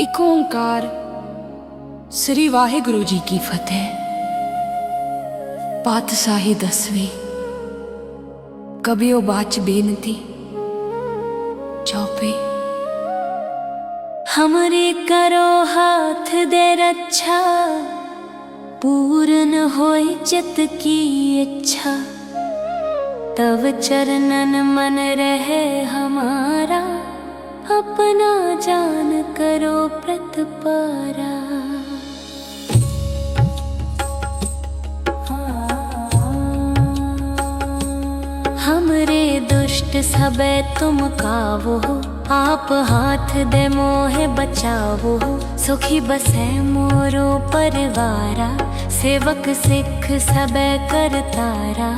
एक ओंकार। श्री वाहिगुरु जी की फतेह। पातशाही 10वीं। कबियो बाच बेनती चौपे। हमरे करो हाथ दे रक्षा, पूर्ण होय चित की इच्छा। तव चरणन मन रहे हमारा, अपना जान करो प्रतिपारा। हमरे दुष्ट सबे तुम कावो, आप हाथ दे मोहे बचावो। सुखी बसे मोरो परिवारा, सेवक सिख सबे करतारा।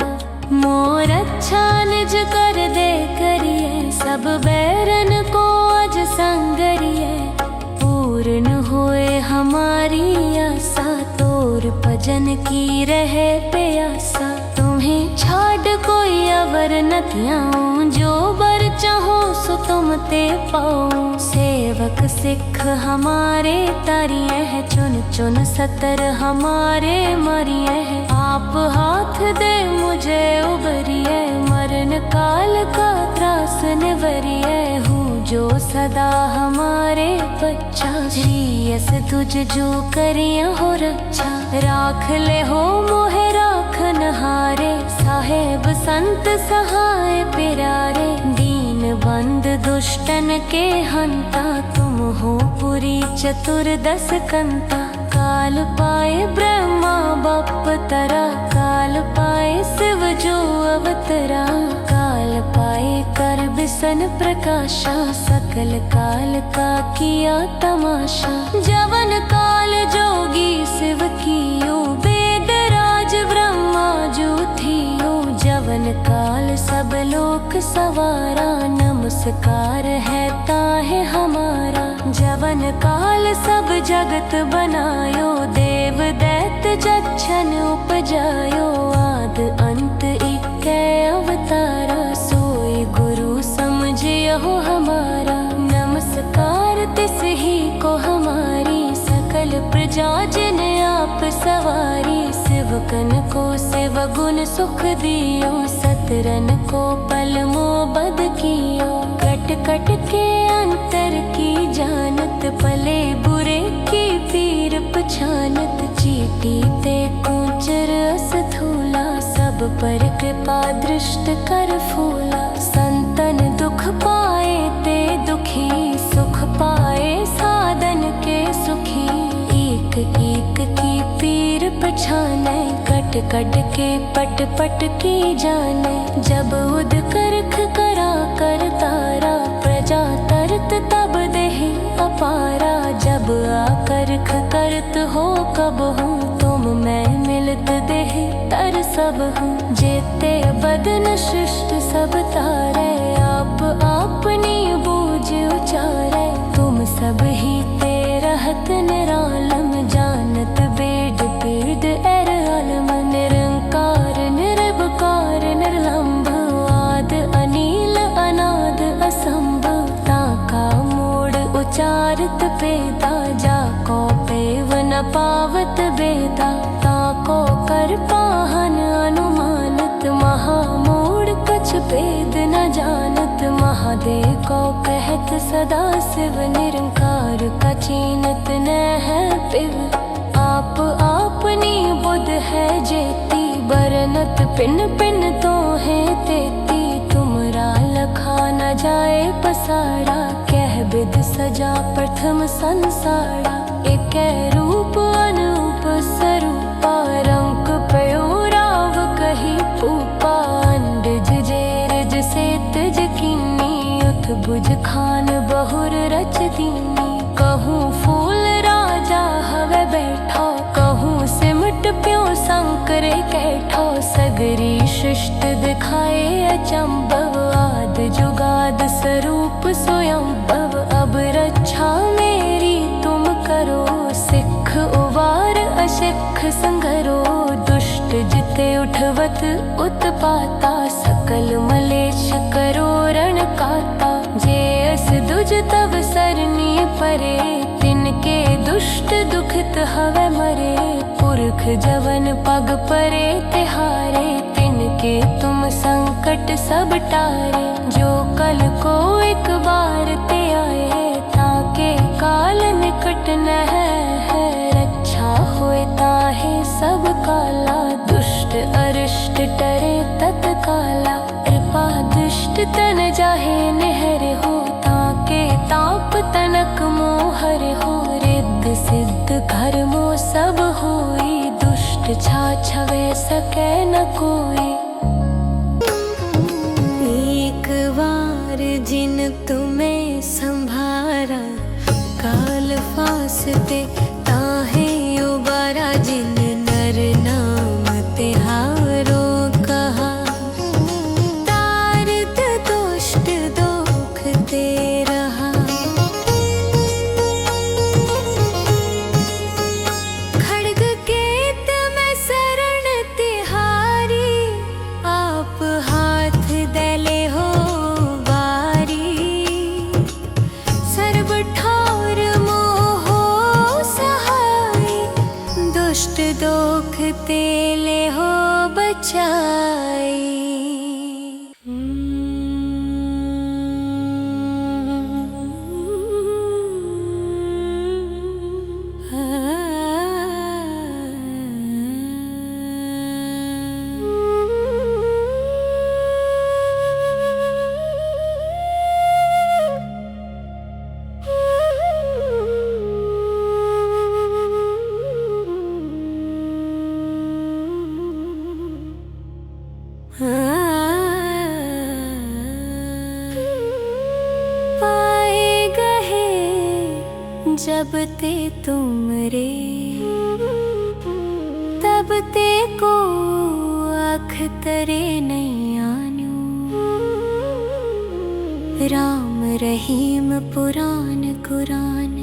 मोर अच्छा निज कर दे करिए, सब बैरन को अज संगरिए। पूर्ण होए हमारी आशा, तोर भजन की रहे प्यासा। तुम्हें छाड़ कोई अवर न त्याऊं, जो बर चाहो सो तुम ते पाऊं। सेवक सिख हमारे तारिये है, चुन चुन सतर हमारे मरिये है। आप हाथ दे मुझे उबरिए, मरण काल का त्रास निवरिए। हूँ जो सदा हमारे बच्चा, श्रीयस तुझ जो करिया हो रक्षा। राख ले हो मोहे राखन हारे, साहेब संत सहाय प्यारे। दीन बंद दुष्टन के हंता, तुम हो पुरी चतुर्दश कंता। काल पाए ब्रह्मा बाप तरा, काल पाए शिव जो अवतरा। काल पाए कर बिसन प्रकाशा, सकल काल का किया तमाशा। जवन काल जोगी शिव कियो, वेद राज ब्रह्मा जो थियो। जवन काल सब लोक सवारा, नमस्कार है ताहे हमारा। जवन काल सब जगत बनायो, देव दैत जच्छन उपजायो। आद अंत इक्कै अवतारा, सोई गुरु समझियो हमारा। नमस्कार तिस ही को हमारी, सकल प्रजा जिन आप सवारी। शिवकन को शिव गुण सुख दियो, सतरन को पल मो बद कियो। कट कट के अंतर की जानत, भले बुरे की पीर पछानत। चीटी ते कुंचर अस थूला, सब पर कृपा दृष्ट कर फूला। संतन दुख पाए ते दुखी, सुख पाए साधन के सुखी। एक एक की पीर पछाने, कट कट के पट पट की जाने। जब उद करख करा कर तारा, प्रजा तरत तब देहि अपारा। जब आकर्ख करत हो कब हूँ, तुम मैं मिलत देहि तर सब हूँ। जेते बदन शिष्ट सब तारे, आप अपनी बूझ उचारे। तुम सब ही ते रहत निरालम, जानत बेद पीड़ एर आलम। निरंकार निर्विकार निर्लंब, आद अनील अनाद असंभ। ताका मोड़ उचारत पेदा, जाको पेव न पावत बेदा। ताको कर पाहन अनुमानत, महामूढ़ कछ भेद न जानत। महादेव को कहत सदा शिव, निरंकार का चीनत न है पिव। आप आपनी बुध है जेती, बरनत पिन पिन तो है तेती। तुमरा लखा न जाए पसारा, कह बिद सजा प्रथम संसारा। एक रूप अनूप स्वरूपा, रंक पयो राव कही पूपा। अंडज जेरज से तज कीनी, उठ बुझ खान बहुर रच दीनी। कहूँ फूल राजा हवे बैठो, कहूँ सिमट प्यो संकरे कैठो। सगरी शिष्ट दिखाए अचंभव, आद जुगाद स्वरूप स्वयंभव। अब रक्षा मेरी तुम करो, सिख उवार अशिख संगरो। दुष्ट जिते उठवत उत्पाता, सकल मलेश करो रण काता। जे अस दुज तब सरनी परे, तिन अंत हवे मरे, पुरख जवन पग परे तिहारे, तिनके तुम संकट सब टारे। जो कल को एक बार ते आए, ताके काल निकट न है, रक्षा होए ताहे सब काला। दुष्ट अरिष्ट डरे तत्काला, कृपा दुष्ट तन जाहे निहर हो, ताके ताप तनक मोहर हो। रिद्ध सिद्ध कर्मो सब होई, दुष्ट छाछवे सके न कोई। एक बार जिन तुम्हें संभारा, काल फासते ताहे उबारा। जिन नर नाम तिहारो कहा, तारत दुष्ट दोख ते रहा। खड्ग केत में शरण तिहारी, आप हाथ दले हो बारी। सर्ब ठार मोहो सहाय, दुष्ट दोख तेले हो बचाई। पाए गहे जब ते तुमरे, तब ते को आँख तरे नहीं आन्यो। राम रहीम पुराण कुरान,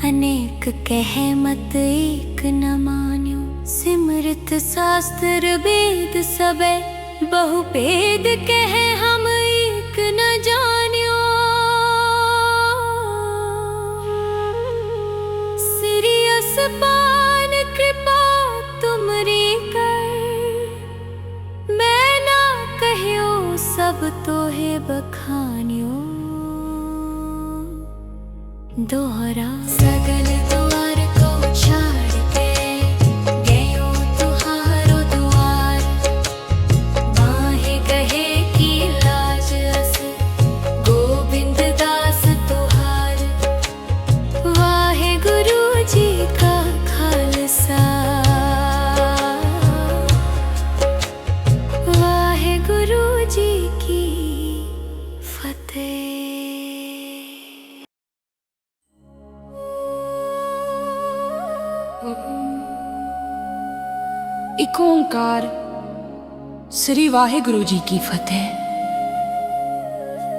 अनेक कह मत एक न मान्यो। सिमृत शास्त्र वेद सबे, बहु भेद कहे हम एक न जान्यो। श्री असपान कृपा तुमरी कर, मैं ना कहियो सब तोहे बखान्यो। दोहरा सगल द्वार को छाड़ के, गयो तुहारो द्वार। माहे कहे की लाज अस, गोविंद दास तुहार। वाहे गुरु जी का खालसा, वाहे गुरु जी की फतेह। एक ओंकार। श्री वाहिगुरु जी की फतेह।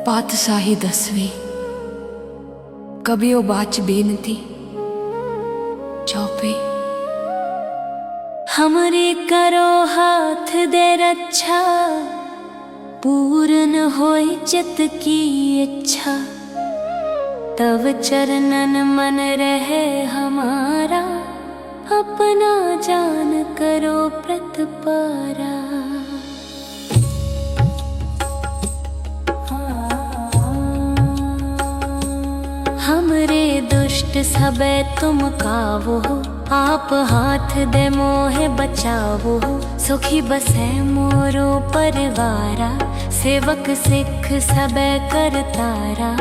पातशाही 10वीं। कबियो बाच बेनती चौपे। हमरे करो हाथ दे रक्षा, पूर्ण होए चित की इच्छा। तव चरणन मन रहे हमारा, अपना जान करो प्रतपारा। हमरे दुष्ट सबे तुम कावो, आप हाथ दे मोहे बचावो। सुखी बसे मोरो परिवारा, सेवक सिख सबे करतारा।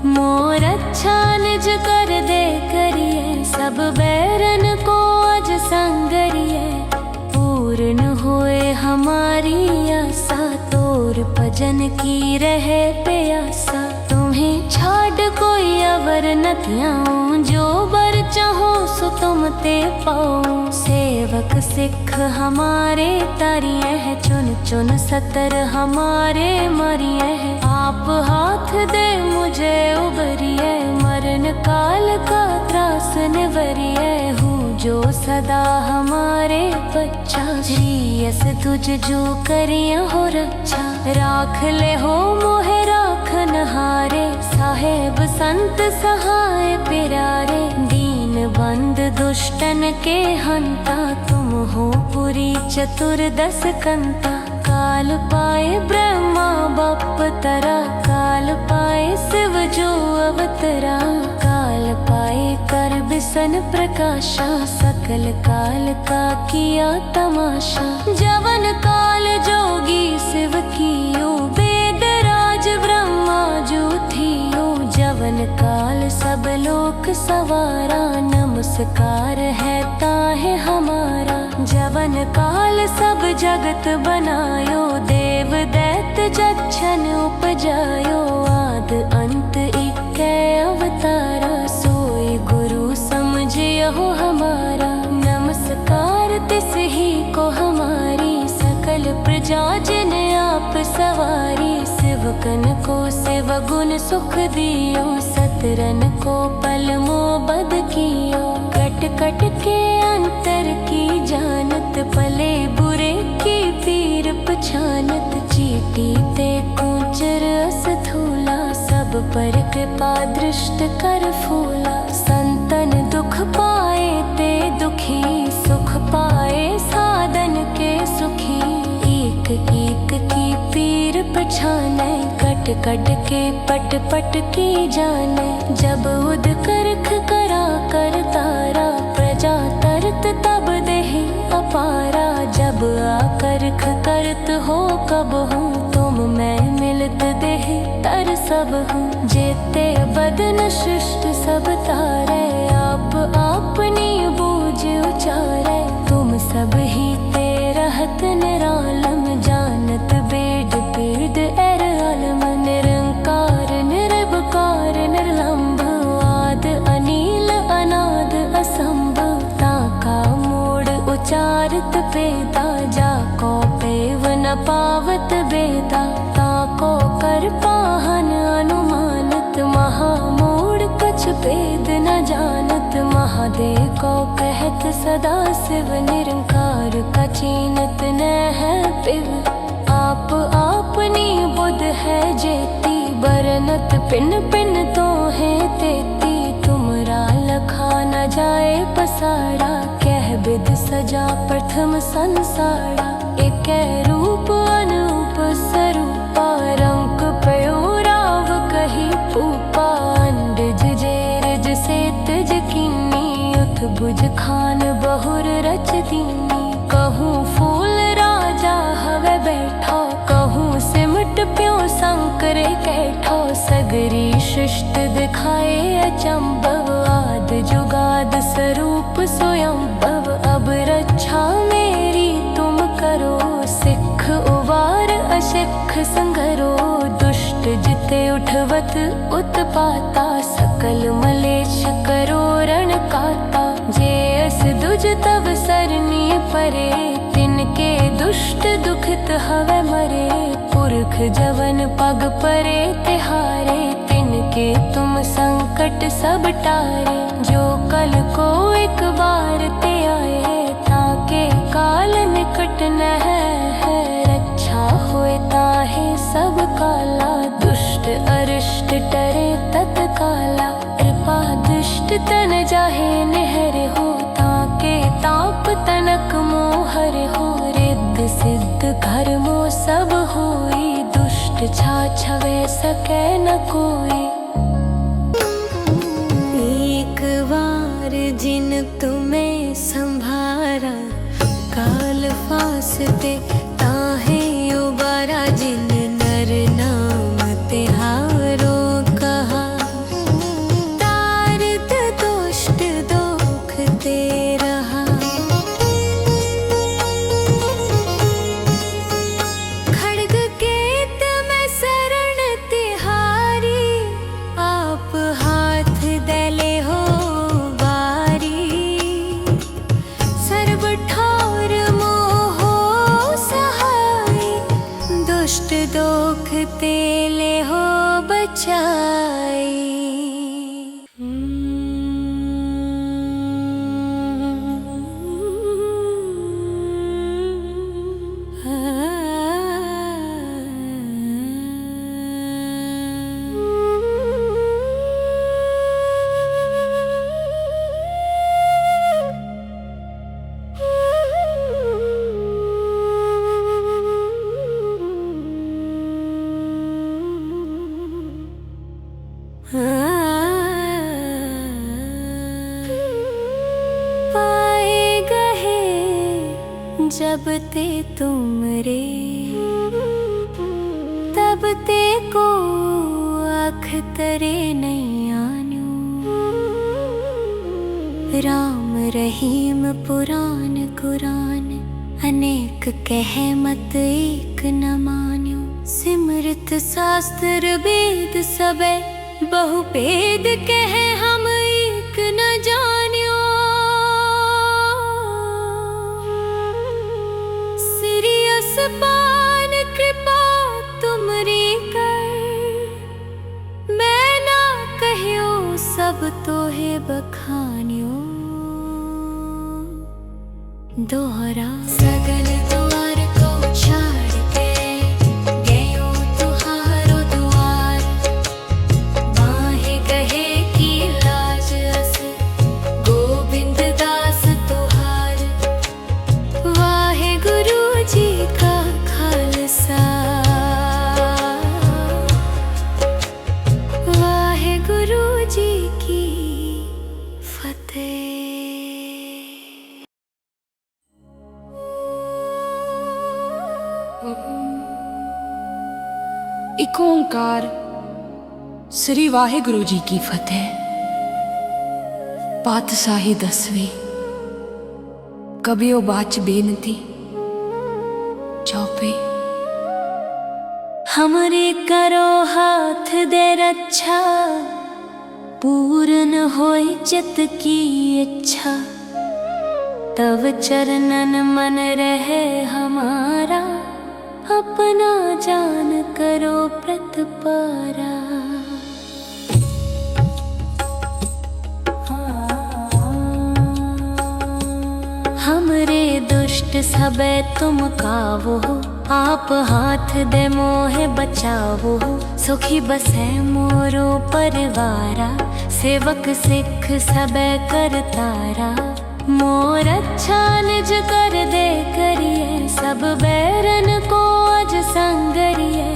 मोर अच्छा निज कर दे करिए, सब बैरन को अज संगरिए। पूर्ण होए हमारी आशा, तोर भजन की रहे प्यासा। तुम्हें छाड़ कोई अवर न त्याऊं, जो बर चाहो सो तुम ते पाऊं। सेवक सिख हमारे तारिये है, चुन चुन सतर हमारे मरिये है। आप हाथ दे मुझे उबरिए, मरण काल का त्रास निवरिए। हूँ जो सदा हमारे बच्चा, श्रीयस तुझ जो करिया हो रक्षा। राख ले हो मोहे राखन हारे, साहेब संत सहाय प्यारे। दीन बंद दुष्टन के हंता, तुम हो पुरी चतुर्दश कंता। काल पाए ब्रह्मा बपतरा, काल पाए शिव जो अवतरा। काल पाए कर बिसन प्रकाशा, सकल काल का किया तमाशा। जवन काल जोगी शिव कियो, वेद राज ब्रह्मा जो थियो। जवन काल सब लोक सवारा, नमस्कार है ताहे हमारा। जवन काल सब जगत बनायो, देव दैत्य जच्छन उपजायो। आद अंत इक्कै अवतारा, सोई गुरु समझियो हमारा। नमस्कार तिस ही को हमारी, सकल प्रजा जिन आप सवारी। शिवकन को शिव गुण सुख दियो, सतरन को पल मोबद कियो। कट कट के अंतर की जानत, पले बुरे की पीर पछानत। चीटी ते कुंचर अस थूला, सब पर कृपा दृष्ट कर फूला। संतन दुख पाए ते दुखी, सुख पाए साधन के सुखी। एक एक की पीर पछाने, कट कट के पट पट की जाने। जब उद करख करा कर तारा, प्रजा तरत तब देहि अपारा। जब आकरख करत हो कब हूँ, तुम मैं मिलत देह तर सब हूँ। जेते बदन शिष्ट सब तारे, आप अपनी बूझ उचारे। तुम सब ही ते रहत निरालम, जानत बेद पीद एर अलम। निरंकार निर्विकार निर्लंब, आद अनील अनाद असंभ। ताका मोड़ उचारत पेदा, जाको पेव न पावत बेदा। ताको कर पाहन अनुमानत, महामूढ़ कछ भेद न जानत। महादेव को कहत सदा शिव, निरंकार का चीनत न है पिव। आप आपनी बुध है जेती, बरनत पिन पिन तो है तेती। तुमरा लखा न जाए पसारा, कह बिद सजा प्रथम संसारा। एक रूप अनूप स्वरूपा, रंक पयोराव कही पूपा। अंडज जेरज से तज कीनी, उठ बुझ खान बहुर रच दीनी। कहूँ फूल राजा हवे बैठो, कहूँ सिमट प्यो शंकरे कैठो। सगरी शिष्ट दिखाए अचंभव, आद जुगाद स्वरूप स्वयंभव। अब रक्षा मेरी तुम करो, सिख उबार अशिख संगरो। दुष्ट जिते उठवत उत्पाता, सकल मलेश करो रण काता। जे अस दुज तब सरनी परे, तिनके दुष्ट दुखित हवे मरे। पुरख जवन पग परे तिहारे, तिनके तुम संकट सब टारे। जो कल को एक बार ते आए, ताके काल निकट न है। रक्षा होए ताहे सब काला, दुष्ट अरिष्ट टरे तत्काला। कृपा दुष्ट तन जाहे निहर हो, ताके ताप तनक मोहर हो। रिद्ध सिद्ध घर मो सब होई, दुष्ट छाछवे सके न कोई। एक बार जिन तुम्हें संभारा, काल फासते ताहे उबारा। जिन नर नाम तिहारो कहा, तारत दुष्ट दुख ते रहा। खड्ग केत में शरण तिहारी, आप हाथ दले हो बारी। सर्व ठार मोह सहाय, दुष्ट दोख तेले हो बचाई। जब ते तुमरे तब ते को आँख तरे नहीं आन्यो। राम रहीम पुराण कुरान अनेक कह मत एक न मान्यो। सिमृत शास्त्र वेद सबे बहुपेद कह हम एक न जान्यो। श्री असपान कृपा तुमरी कर, मैं ना कहियो सब तोहे बखान्यो। दोहरा सगल द्वार को छाड़ के गयो तुहारो द्वार। माहे कहे की लाज अस गोविंद दास तुहार। वाहे गुरु जी का खालसा, वाहे गुरु जी की फतेह। एक ओंकार श्री वाहिगुरु जी की फतेह। पातशाही 10वीं कबियो बाच बेनती चौपे। हमरे करो हाथ दे रक्षा, पूर्ण होय चित की इच्छा। तव चरणन मन रहे हमारा, अपना जान करो प्रतिपारा। हमरे दुष्ट सबे तुम कावो, आप हाथ दे मोहे बचावो। सुखी बसे मोरो परिवारा, सेवक सिख सबे करतारा। मोर अच्छा निज कर दे करिए, सब बैरन को अज संगरिए।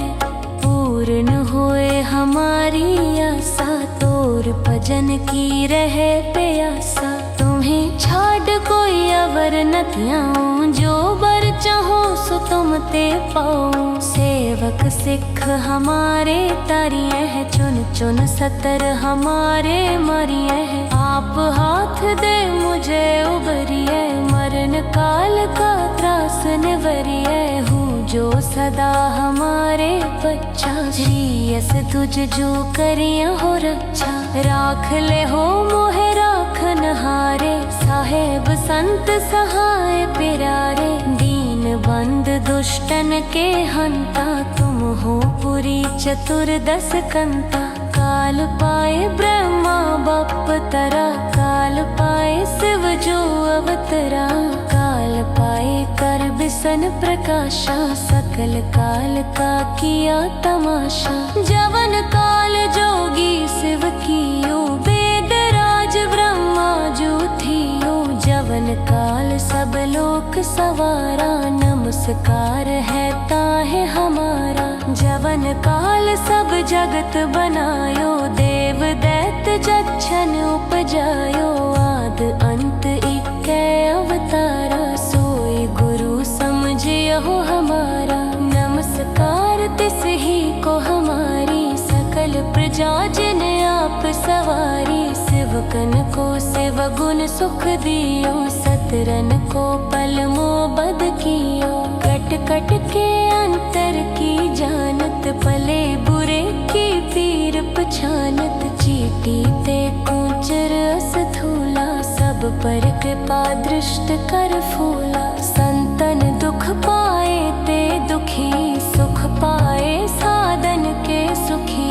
पूर्ण होए हमारी आशा, तोर भजन की रहे प्यासा। तुम्हें छाड़ कोई अवर न त्याऊं, जो बर चाहो सो तुम ते पाओ। सेवक सिख हमारे तारिये है, चुन चुन सतर हमारे मारिये है। आप हाथ दे मुझे उबरिए, मरण काल का त्रास निवरिए। हूँ जो सदा हमारे बच्चा, श्रीयस तुझ जो करिया हो रक्षा। राख ले हो मोहे राखन हारे, साहेब संत सहाय प्यारे। दीन बंद दुष्टन के हंता, तुम हो पुरी चतुर्दश कंता। काल पाए ब्रह्मा बप तरा, काल पाए शिव जो अवतरा। काल पाए कर बिसन प्रकाशा, सकल काल का किया तमाशा। जवन काल जोगी शिव कियो, वेद राज ब्रह्मा जो थियो। जवन काल सब लोक सवारा, नमस्कार है ताहे हमारा। जवन काल सब जगत बनायो, देव दैत जच्छन उपजायो। आद अंत इक्कै अवतारा, सोई गुरु समझियो हमारा। नमस्कार तिस ही को हमारी, सकल प्रजा जिन आप सवारी। शिवकन को शिव गुण सुख दियो, सतरन को पल मोबद कियो। कट कट के अंतर की जानत, भले बुरे की पीर पछानत। चीटी ते कुंचर अस थूला, सब पर कृपा दृष्ट कर फूला। संतन दुख पाए ते दुखी, सुख पाए साधन के सुखी।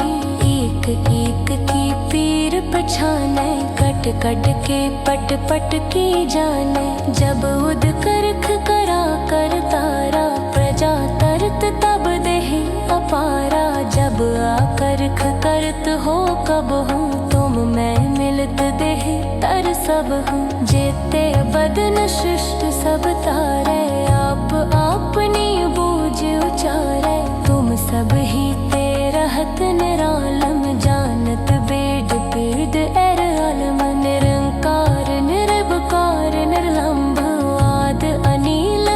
एक एक की पीर पछाने, कट कट के पट पट की जाने। जब उद करख करा कर तारा, प्रजा तरत तब देहि अपारा। जब आकर्ख करत हो कब हूँ, तुम मैं मिलत देह तर सब हूँ। जेते बदन शिष्ट सब तारे, आप अपनी बूझ उचारे। तुम सब ही ते रहत निरालम, जानत बेद पीद एर अलम। निरंकार निर्विकार निर्लंभ, आद अनिल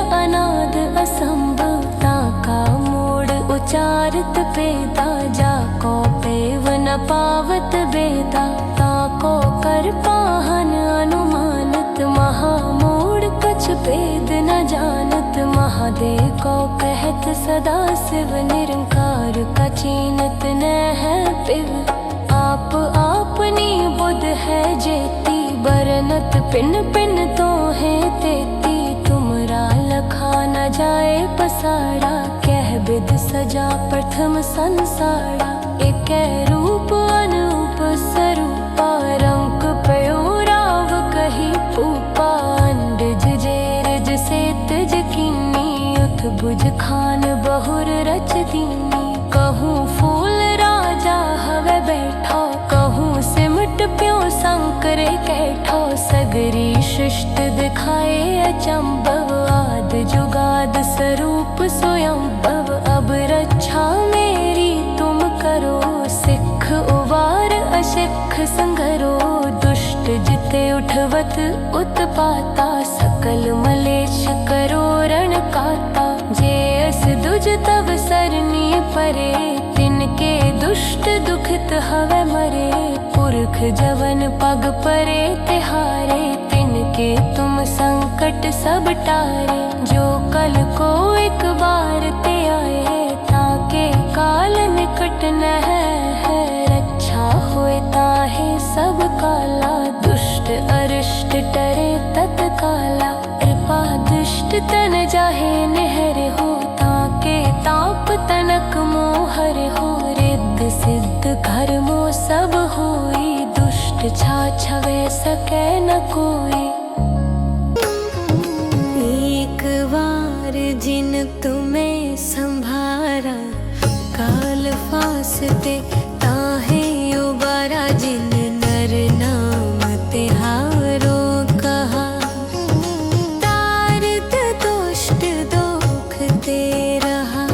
मानत पेदा, जाको पेव न पावत बेदा, ताको कर पाहन अनुमानत, महामूढ़ कछ भेद न जानत, महादेव को कहत सदा शिव, निरंकार का चीनत न है पिव, आप आपनी बुध है जेती, बरनत पिन पिन तो है तेती, तुमरा लखा न जाए पसारा, कह बिद सजा प्रथम संसारा, एक रूप अनूप स्वरूपा, रंक पयोराव कही पूपा, अंडज जेरज से तज कीनी, उठ बुझ खान बहुर रच दीनी, कहूँ फूल राजा हवे बैठो, कहूँ सिमट प्यो संकरे कैठो, सगरी सृष्ट दिखाए अचंभव, आद जुगाद स्वरूप स्वयंभव, अब रक्षा मेरी तुम करो, सिख उबार अशिख संघरो, दुष्ट जिते उठवत उत्पाता, सकल मलेच्छ करो रण काता, जे अस दुज तब सरनी परे, तिनके दुष्ट दुखित हवे मरे, पुरख जवन पग परे तिहारे, तिनके तुम संकट सब टारे, जो कल को एक बार ते आए, ताके काल निकट न है, रक्षा होए ताहे सब काला, दुष्ट अरिष्ट टरे तत्काला, कृपा दुष्ट तन जाहे निहर हो, ताके ताप तनक मोहर हो, रिद्ध सिद्ध कर्मो सब होई, दुष्ट छाछवे सके न कोई। एक बार जिन तुम्हें संभारा, काल फासते ताहे उबारा, जिन नर नाम तिहारो कहा, तारत दुष्ट दोख ते रहा,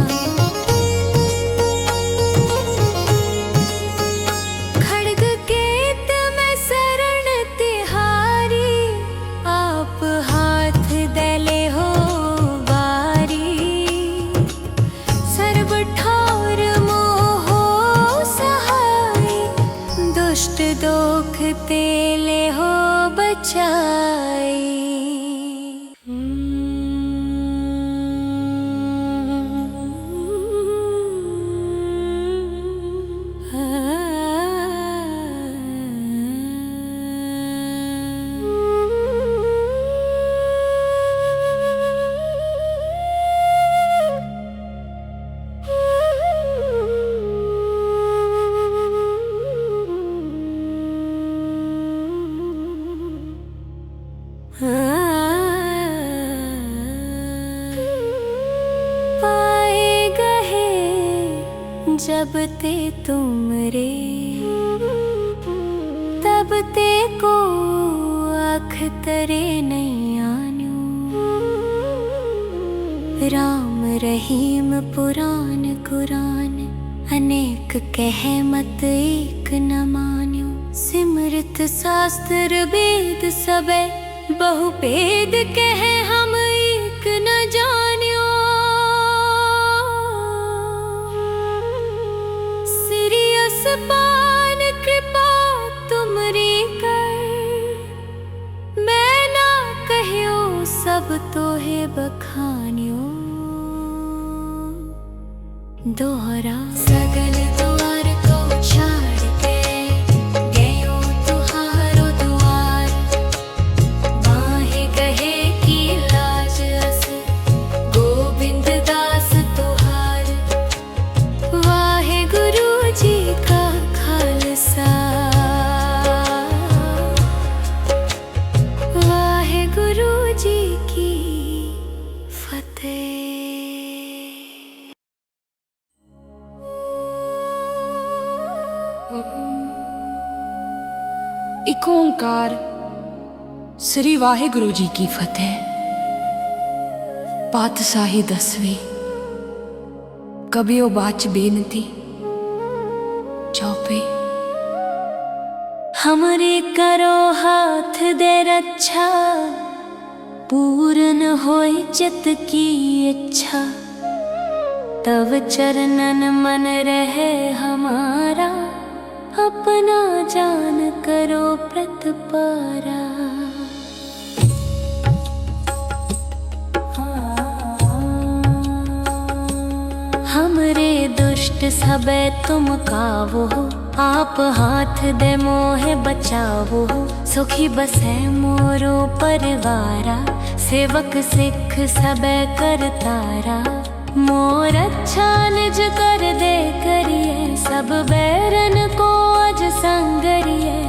खड्ग केत में शरण तिहारी, आप हाथ दले हो बारी, सर्व ठार मोहो सहाय, दुष्ट दोख तेले हो बचाई। पाए गहे जब ते तुमरे, तब ते को आँख तरे नहीं आन्यो, राम रहीम पुराण कुरान, अनेक कह मत एक न मान्यो, सिमृत शास्त्र वेद सबे, बहु भेद कह हम एक न जान्यो, श्री असपान कृपा तुमरी कर, मैं ना कहियो सब तोहे बखान्यो, दोहरा सगल द्वार को छाड़ के, गयो तुहारो द्वार, माहे कहे की लाज अस, गोविंद दास तुहार, वाहे गुरु जी का खालसा, वाहे गुरु जी की फतेह। एक ओंकार श्री वाहिगुरु जी की फतेह। पातशाही 10वीं कबियो बाच बेनती चौपे। हमरे करो हाथ दे रक्षा, पूर्ण होए चित की इच्छा, तव चरणन मन रहे हमारा, अपना जान करो प्रतिपारा। हमरे दुष्ट सबे तुम कावो, आप हाथ दे मोहे बचावो। सुखी बसे मोरो परिवारा, सेवक सिख सबे करतारा। मोर अच्छा निज कर दे करिए, सब बैरन को अज संगरिए।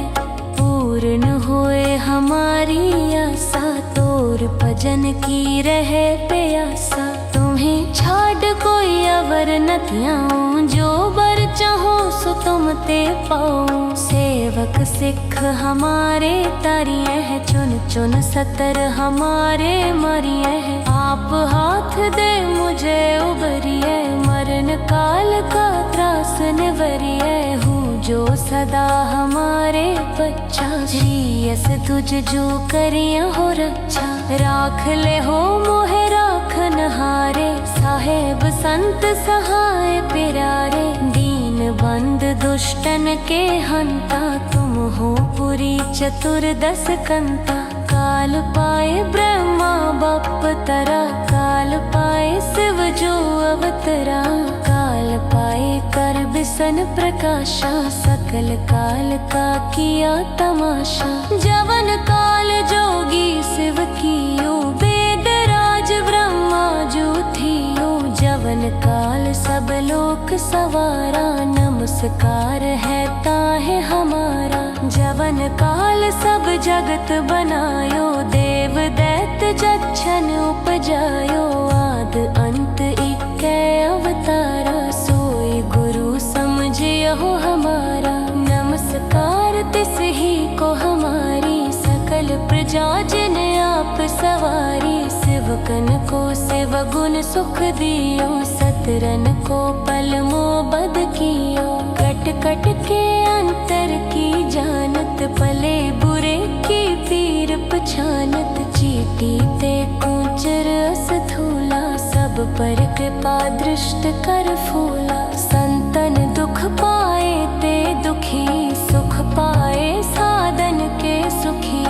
पूर्ण होए हमारी आशा, तोर भजन की रहे प्यासा। तुम्हें छाड़ कोई अवर न त्याऊं, जो बर चाहो सो तुम ते पाऊं। सेवक सिख हमारे तारिये है, चुन चुन सतर हमारे मरिये है। आप हाथ दे मुझे उबरिए, मरण काल का त्रास निवरिए। हूँ जो सदा हमारे बच्चा, श्रीयस तुझ जो करिया हो रक्षा। राख ले हो मोहे राखन हारे, साहेब संत सहाय प्यारे। दीन बंद दुष्टन के हंता, तुम हो पुरी चतुर्दश कंता। काल पाए ब्रह्मा बाप तरा, काल पाए शिव जो अवतरा। काल पाए कर बिसन प्रकाशा, सकल काल का किया तमाशा। जवन काल जोगी शिव कियो, वेद राज ब्रह्मा जो थियो। जवन काल सब लोक सवारा, नमस्कार है ताहे हमारा। जवन काल सब जगत बनायो, देव दैत्य जच्छन उपजायो। आद अंत इक्कै अवतारा, सोई गुरु समझियो हमारा। नमस्कार तिस ही को हमारी, सकल प्रजा जिन आप सवारी। शिवकन को शिव गुण सुख दियो, सतरन को पल मो बद कियो। कट कट के अंतर की जानत, पले बुरे की पीर पछानत। चीटी ते कूचर अस थूला, सब पर कृपा दृष्ट कर फूला। संतन दुख पाए ते दुखी, सुख पाए साधन के सुखी।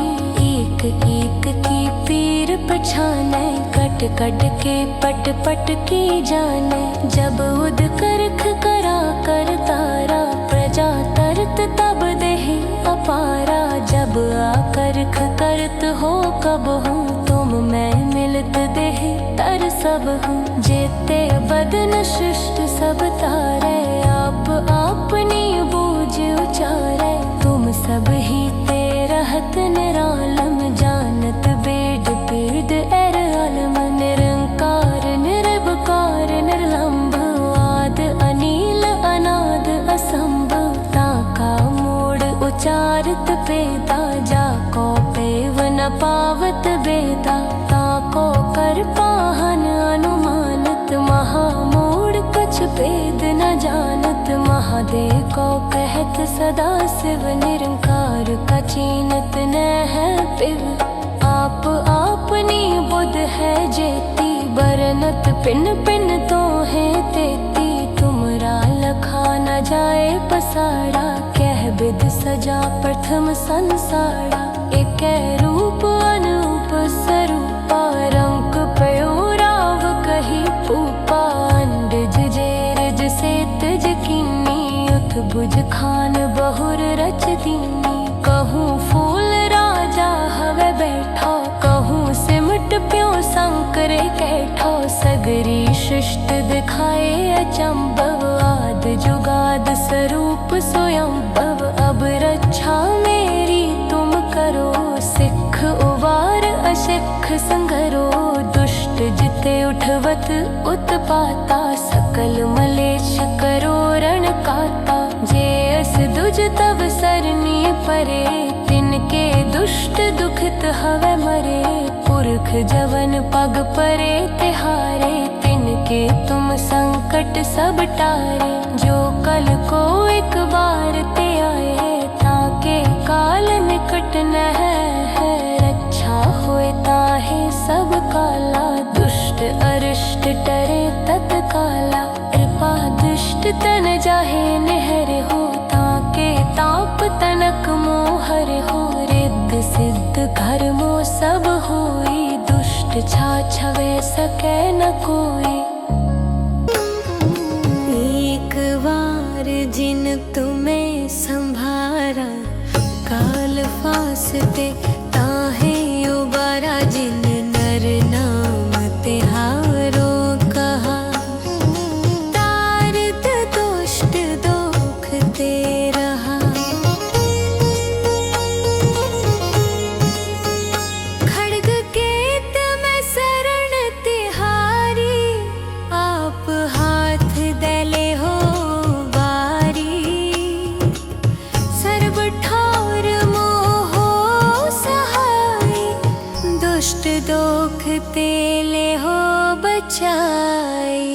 एक एक की पीर पछाने, कट कट के पट पट की जाने। जब उद करख करा कर तारा, प्रजा तरत तब देहि अपारा। जब आकरख करत हो कब हूँ, तुम मैं मिलत देहि तर सब हूँ। जेते बदन शिष्ट सब तारे, आप अपनी बूझ उचारे। तुम सब ही ते रहत निरालम, जानत बेद पीद एर आलम। निरंकार निर्विकार निर्लंब, आद अनील अनाद असंभ। ताका मोड़ उचारित पेदा, जाको पेव न पावत बेदा। ताको कर पाहन अनुमानत, महामूढ़ कछ भेद न जानत। महादेव को कहत सदा शिव, निरंकार का चीनत न है पिव। आप आपनी बुध है जेती, बरनत पिन पिन तो है तेती। तुमरा लखा न जाए पसारा, कह बिद सजा प्रथम संसारा। एक रूप अनूप स्वरूपा, रंक पयोराव कही पूपा। अंडज जेरज से तज कीनी, उठ बुझ खान बहुर रच दीनी। कहूँ फूल राजा हवे बैठो, कहूँ सिमट प्यो शंकर कैठो। सगरी शिष्ट दिखाए अचंभव, आद जुगाद स्वरूप स्वयंभव। अब रक्षा मेरी तुम करो, सिख उबार असिख संगरो। दुष्ट जिते उठवत उत्पाता, सकल मलेश करो रण काता। जे अस दुज तब सरनी परे, तिनके दुष्ट दुखित हवे मरे। पुरख जवन पग परे तिहारे, तिनके तुम संकट सब टारे। जो कल को एक बार ते आए, ताके काल निकट न है। रक्षा होए ताहे सब काला, दुष्ट अरिष्ट टरे तत्काला। जाहे नहर हो, ताके ताप तनक मोहर हो। रिद्ध सिद्ध घर मो सब होई, दुष्ट छाछवे सके न कोई। एक बार जिन तुम्हें संभारा, काल फासते ताहे उबारा। जिन नर नाम तिहारो कहा, तारत दुष्ट दोखते रहा। खड्ग केत में शरण तिहारी, आप हाथ दले हो बारी। सर्व ठार मोह सहाय, दुष्ट दोख तेले हो बचाई।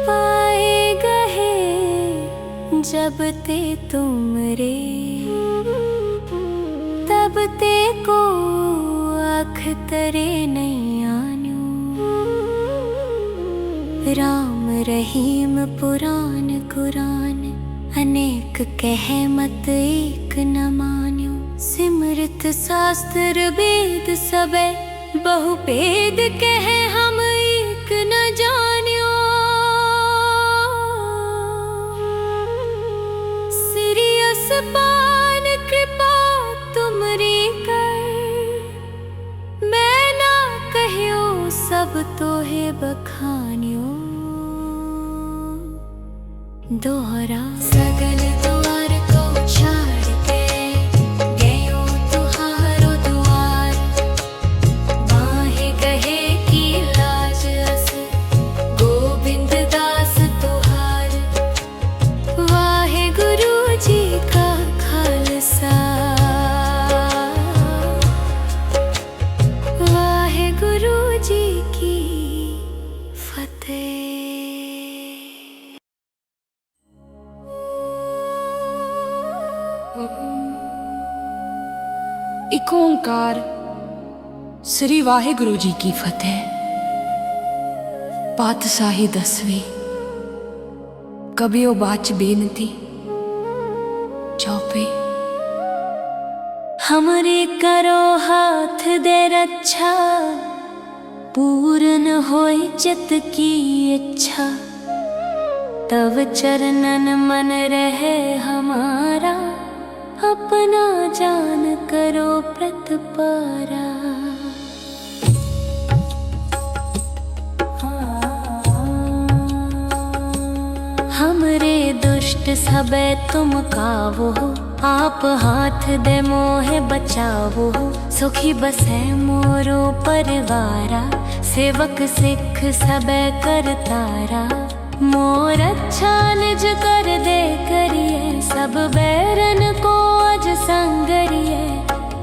पाए गहे जब ते तुमरे, तब ते को आँख तरे नहीं आन्यो। राम रहीम पुराण कुरान, अनेक कहे मत एक न मान्यो। सिमृत शास्त्र वेद सबे, बहु भेद कहे हम एक न जान्यो। श्री असपान कृपा तुमरी कर, मैं ना कहियो सब तोहे बखान्यो। दोहरा सगल द्वार को छाड़ के, गयो तुहारो द्वार। माहे कहे की लाज अस, गोविंद दास तुहार। वाहे गुरु जी का खालसा, वाहे गुरु जी की फतेह। एक ओंकार श्री वाहिगुरु जी की फतेह। पातशाही 10वीं कबियो बाच बेनती चौपे। हमरे करो हाथ दे रक्षा, पूर्ण होय चित की इच्छा। तव चरणन मन रहे हमारा, अपना जान करो प्रतिपारा। हमरे दुष्ट सबे तुम कावो, आप हाथ दे मोहे बचावो। सुखी बसे मोरो परिवारा, सेवक सिख सबे करतारा। मोर अच्छा निज कर दे करिए, सब बैरन को अज संगरिए।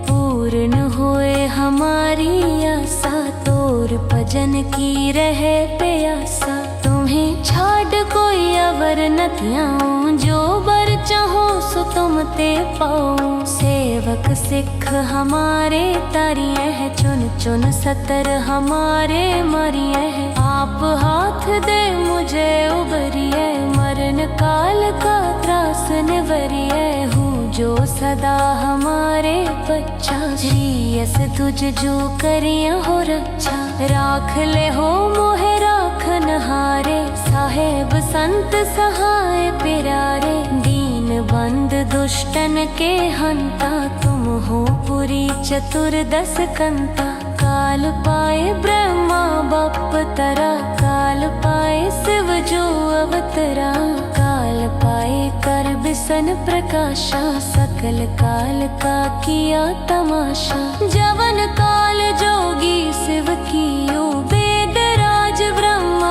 पूर्ण होए हमारी आशा, तोर भजन की रहे प्यासा। तुम्हें छाड़ कोई अवर न त्याऊं, जो बर चाहो सो तुम ते पाऊं। सेवक सिख हमारे तारिये है, चुन चुन सतर हमारे मरिये है। आप हाथ दे मुझे उबरिए, मरण काल का त्रास निवरिए। हूँ जो सदा हमारे बच्चा, श्रीयस तुझ जो करिया हो रक्षा। राख ले हो मोहे राखन हारे, साहेब संत सहाय पिरारे। दीन बंद दुष्टन के हंता, तुम हो पुरी चतुर्दश कंता। काल पाए ब्रह्मा बपतरा, काल पाए शिव जो अवतरा। काल पाए कर बिसन प्रकाशा, सकल काल का किया तमाशा। जवन काल जोगी शिव कियो, वेद राज ब्रह्मा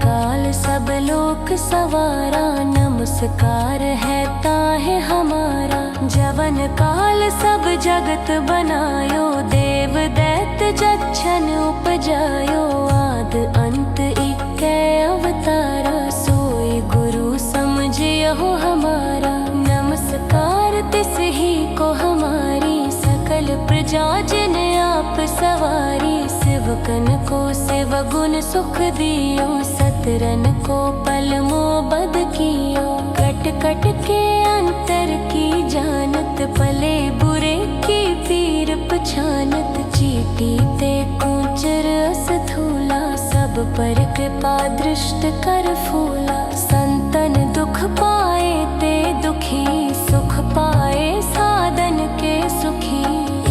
काल सब लोक सवारा, नमस्कार है ताहे हमारा। जवन काल सब जगत बनायो, देव दैत्य जच्छन उपजायो। आद अंत इक्कै अवतारा, सोई गुरु समझियो हमारा। नमस्कार तिस ही को हमारी, सकल प्रजा जिन आप सवारी। शिवकन को शिव गुण सुख दियो, सतरन को पल मोबद कियो। कट कट के अंतर की जानत, पले बुरे की पीर पछानत। चीटी ते कुंचर अस थूला, सब पर कृपा दृष्ट कर फूला। संतन दुख पाए ते दुखी, सुख पाए साधन के सुखी।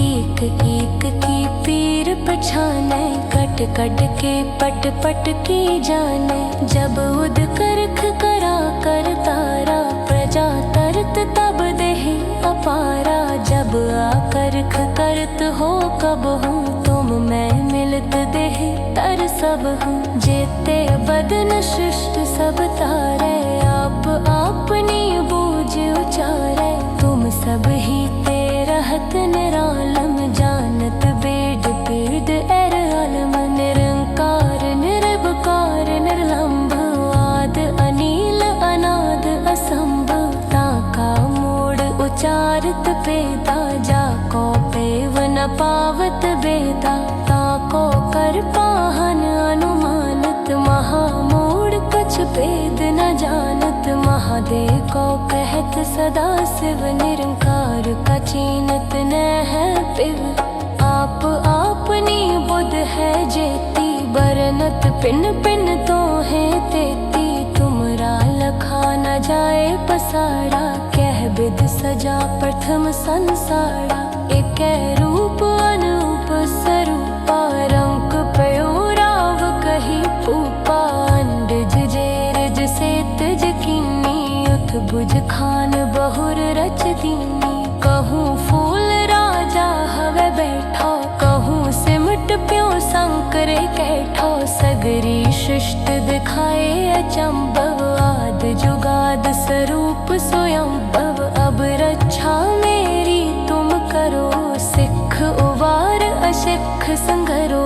एक एक की पीर पछाने, कट कट के पट पट की जाने। जब उद करख करा कर तारा, प्रजा तरत तब देहि अपारा। जब आकरख करत हो कब हूँ, तुम मैं मिलत देह तर सब हूँ। जेते बदन शिष्ट सब तारे, आप आपनी बूझ उचारे। तुम सब ही ते रहत निरालम, जानत बेद पीद एर अलम। निरंकार निर्विकार निर्लंब, आद अनील अनाद असंभ। ताका मूड उचारत पेदा, जाको पेव न पावत बेदा। ताको कर पाहन अनुमानत, महामूड कछ भेद न जानत। महादेव को कहत सदा शिव, निरंकार का चीनत न है पिव। आप आपनी बुध है जेती, बरनत पिन पिन तो है तेती। तुमरा लखा न जाए पसारा, कह विध सजा प्रथम संसारा। एक रूप अनूप स्वरूपा, रंक पयो राव कही पूपा। अंडज जेरज सेतज कीनी, उठ बुझ खान बहुर रच दीनी। कहूँ फूल राजा हवे बैठो, कहूँ सिमट प्यो संकरे कैठो। सगरी शिष्ट दिखाए अचंभव, आद जुगाद स्वरूप स्वयंभव। अब रक्षा मेरी तुम करो, सिख उवार अशिख संगरो।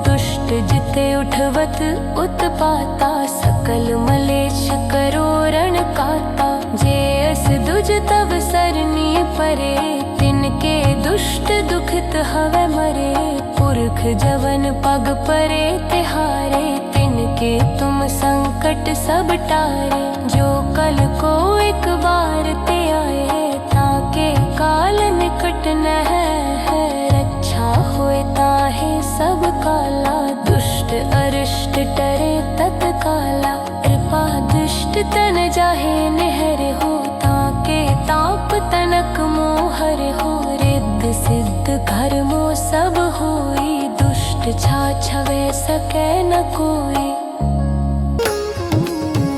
दुष्ट जिते उठवत उत्पाता, सकल मलेश करो रण काता। जे अस दुज तब सरनी परे, तिनके दुष्ट दुखित हवे मरे। पुरख जवन पग परे तिहारे, तिनके तुम संकट सब टारे। जो कल को एक बार ते आए, ताके काल निकट न है। रक्षा होए ताहे सब काला, दुष्ट अरिष्ट टरे तत्काला। कृपा दुष्ट तन जाहे निहर हो, ताके ताप तनक मोहर हो। रिद्ध सिद्ध घर मो सब होई, दुष्ट छा छवे सके न कोई।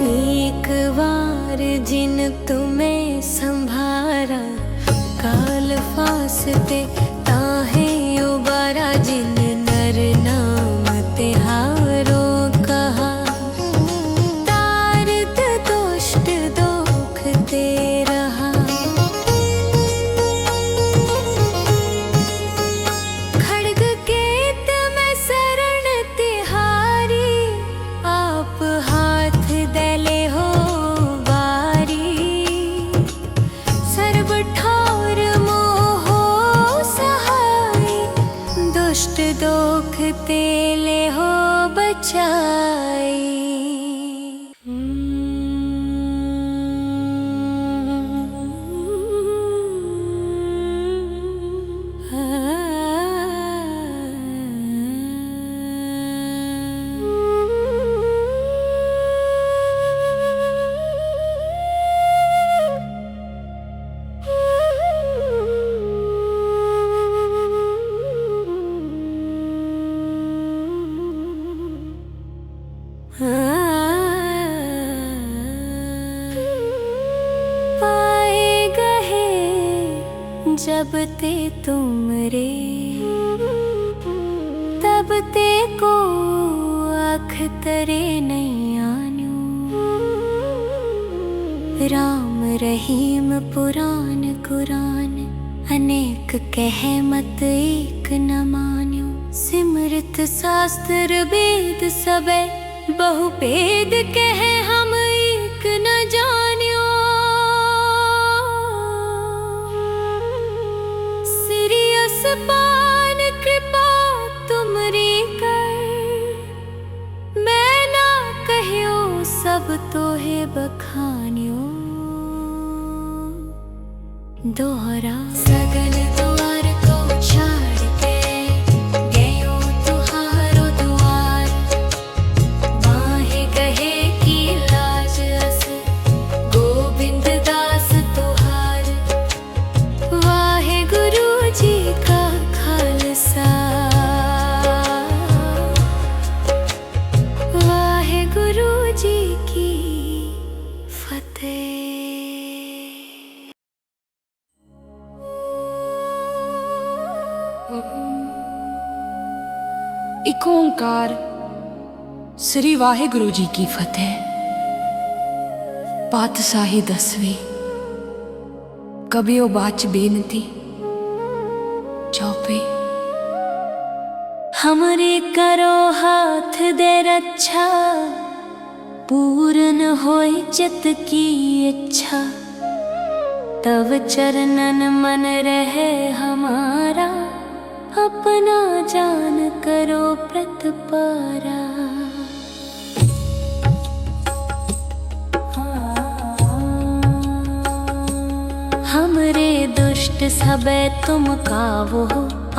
एक बार जिन तुम्हें संभारा, काल फासते ताहे उबारा। जिन नर नाम तिहारो कहा, तारत दुष्ट दुख ते रहा। खड्ग केत में शरण तिहारी, आप हाथ दले हो बारी। सर्व ठावर मोह सहाय, दुष्ट दोख तेले हो बचाई। पाए गहे जब ते तुमरे, तब ते को अखतरे नैया। राम रहीम पुराण कुरान, अनेक कहे मत एक न मान्यो। सिमृत शास्त्र वेद सबे, बहु भेद कहे हम एक न जान्यो। श्री असपान कृपा तुमरी कर, मैं ना कहियो सब तोहे बखान्यो। दोहरा सगल द्वार को छाड़ के गयो तुहारो द्वार, माहे कहे की लाज अस गोविंद दास तुहार। वाहे गुरु जी का खालसा, वाहे गुरु जी की फतेह। एक ओंकार श्री वाहिगुरु जी की फतेह। पातशाही 10वीं कबियो बाच बेनती चौपे। हमरे करो हाथ दे रक्षा, पूर्ण होय चित की इच्छा। तव चरणन मन रहे हमारा, अपना जान करो प्रतिपारा। हमरे दुष्ट सबे तुम कावो,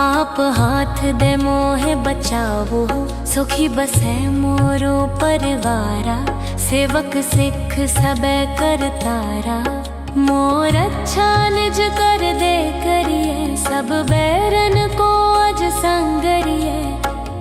आप हाथ दे मोहे बचावो। सुखी बसे मोरो परिवारा, सेवक सिख सबे करतारा। मोर अच्छा निज कर दे करिए, सब बैरन को अज संगरिए।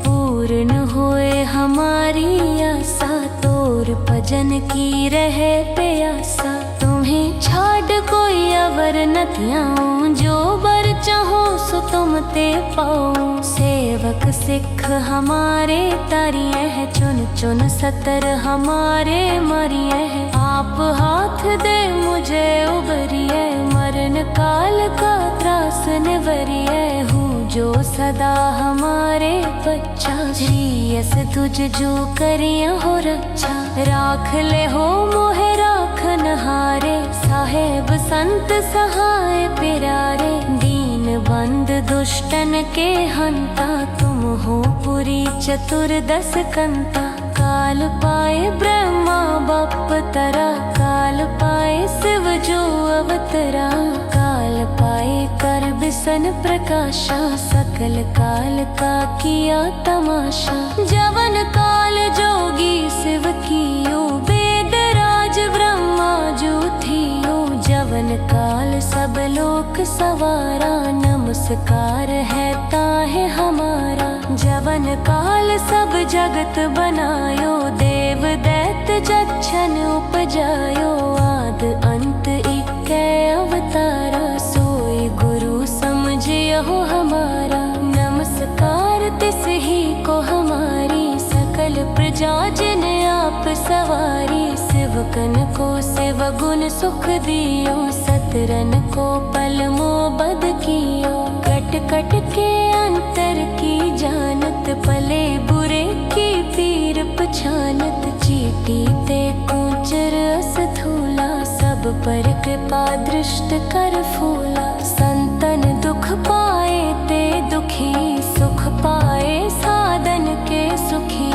पूर्ण होए हमारी आशा, तोर भजन की रहे प्यासा। तुम्हें छाड़ कोई अवर न त्याऊं, जो बर चाहो सो तुम ते पाऊं। सेवक सिख हमारे तारिये है, चुन चुन सतर हमारे मरिये है। आप हाथ दे मुझे उबरिए, मरण काल का त्रास निवरिए। हूँ जो सदा हमारे बच्चा, श्रीयस तुझ जो करिया हो रक्षा। राख ले हो मोहे राखन हारे, साहेब संत सहाय प्यारे। दीन बंद दुष्टन के हंता, तुम हो पुरी चतुर्दश कंता। काल पाए ब्रह्मा बाप तरा, काल पाए शिव जो अवतरा। काल पाए कर बिसन प्रकाशा, सकल काल का किया तमाशा। जवन काल जोगी शिव कियो, वेद राज ब्रह्मा जो थियो। जवन काल सब लोक सवारा, नमस्कार है ताहे हमारा। जवन काल सब जगत बनायो, देव दैत जच्छन उपजायो। आद अंत इक्कै अवतारा, सोई गुरु समझियो हमारा। नमस्कार तिस ही को हमारी, सकल प्रजा जिन आप सवारी। शिवकन को शिव गुण सुख दियो, सतरन को पल मोबद कियो। कट कट के अंतर की जानत, पले बुरे की पीर पछानत। चीटी ते कूचर अस थूला, सब पर कृपा दृष्ट कर फूला। संतन दुख पाए ते दुखी, सुख पाए साधन के सुखी।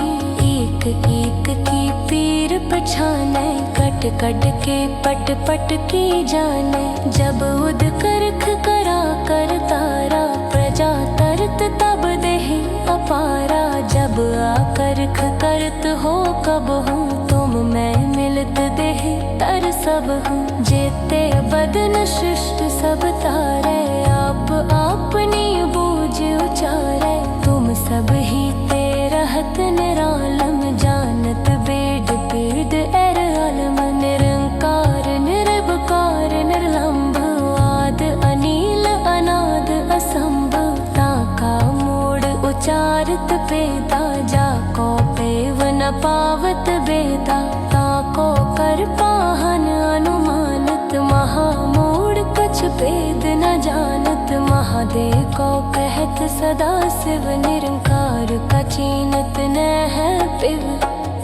एक एक की पीर पछाने, कट कट के पट पट की जाने। जब उद करख करा कर तारा, प्रजा तरत तब देहि अपारा। जब आकर्ख करत हो कब हूँ, तुम मैं मिलत देहि तर सब हूँ। जेते बदन शिष्ट सब तारे, आप अपनी बूझ उचारे। तुम सब ही ते रहत निरालम, जानत बेद पीड़ एर अलम। निरंकार निर्विकार निर्लंब, आद अनील अनाद असंभ। ताका मोड़ उचारत पेदा, जाको पेव न पावत बेदा। ताको कर पाहन अनुमान, दे को कहत सदा शिव निरंकार का चीनत न है पिव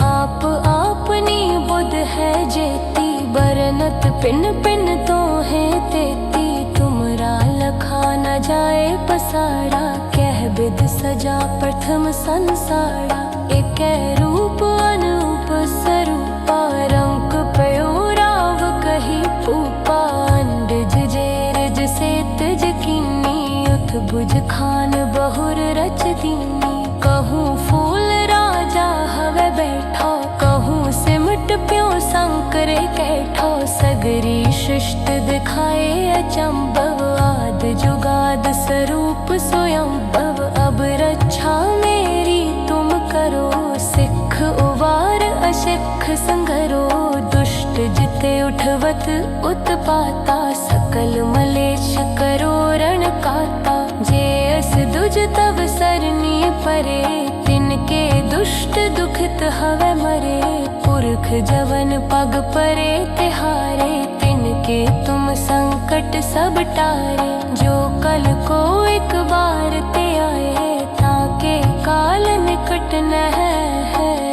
आप आपनी बुध है जेती बरनत पिन पिन तो है तेती तुमरा लखा न जाए पसारा कह बिद सजा प्रथम संसारा एक रूप अनूप स्वरूपा रंक पयोराव कही पूपा अंडज जेरज से तज कीनी उठ बुझ खान बहुर रच दीनी कहूँ फूल राजा हवे बैठो कहूँ सिमट प्यो संकरे कैठो सगरी सृष्ट दिखाए अचंभव आद जुगाद स्वरूप स्वयंभव अब रक्षा मेरी तुम करो सिख उवार अशिख संगरो दुष्ट जिते उठवत उत्पाता सकल मलेश करो रण काता जे अस दुज तव सरनी परे तिनके दुष्ट दुखित हवे मरे पुरख जवन पग परे तिहारे तिनके तुम संकट सब टारे जो कल को एक बार ते आए ताके काल निकट न है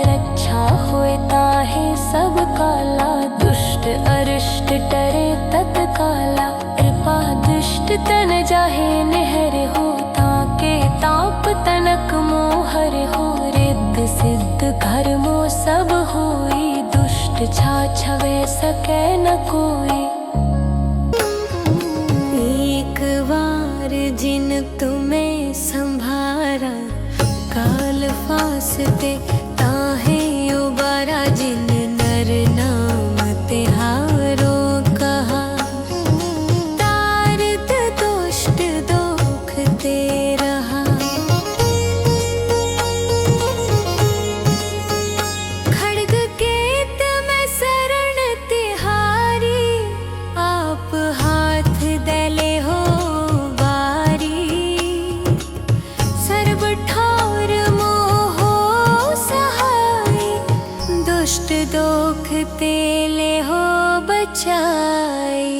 रक्षा होए ताहे सब काला दुष्ट अरिष्ट टरे तत्काला कृपा दुष्ट तन जाहे निहर हो ताके ताप तनक मोहर हो रिद्ध सिद्ध कर्मो सब होई दुष्ट छाछवे सके न कोई एक बार जिन तुम्हें संभारा काल फासते ताहे उबारा जिन नर नाम तिहारो कहा तारत दुष्ट दुख ते रहा खड्ग केत में शरण तिहारी आप हाथ दले हो सर्व ठार मोहो सहाय दुष्ट दोख तेले हो बचाई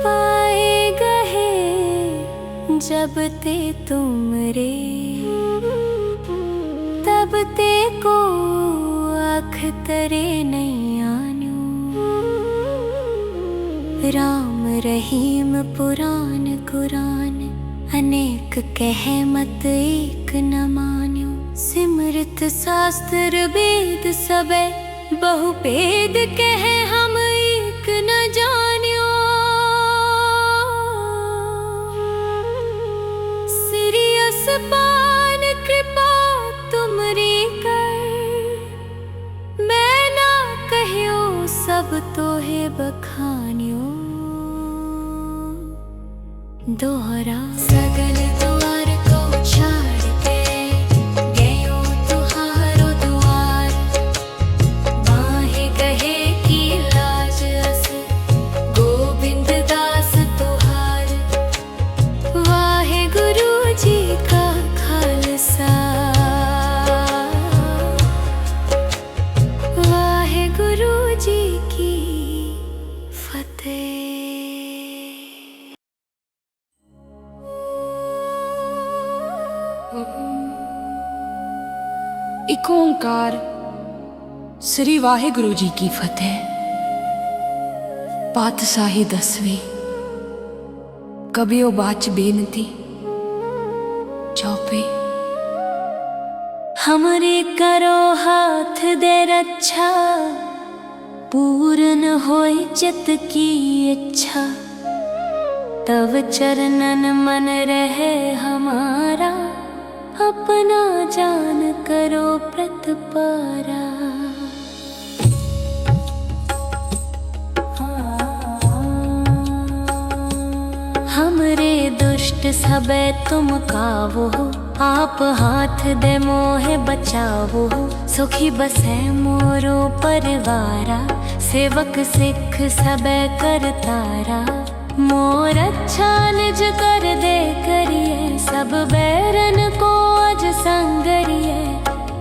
पाए गहे जब ते तुमरे तब ते को आँख तरे नहीं आन्यो राम रहीम पुराण कुरान अनेक कह मत एक न मान्यो सिमृत शास्त्र वेद सबे बहु भेद कह हम एक न जान्यो सिरियस पान कृपा तुमरी कर मैं ना कहियो सब तोहे बखान्यो दोहरा सगल द्वार को छाड़ के गयो तुहारो द्वार माहे कहे की लाज अस गोविंद दास तुहार वाहे गुरु जी का खालसा वाहे गुरु जी की फतेह। एक ओंकार श्री वाहिगुरु जी की फतेह। पातशाही 10वीं कबियो बाच बेनती चौपे। हमरे करो हाथ दे रक्षा पूर्ण होय चित की इच्छा तव चरणन मन रहे हमारा अपना जान करो प्रतिपारा। दुष्ट सबे तुम कावो, आप हाथ दे मोहे बचावो। सुखी बसे मोरो परिवारा, सेवक सिख सबे कर तारा। मोर अच्छा निज कर दे करिए, सब बैरन को अज संगरिए।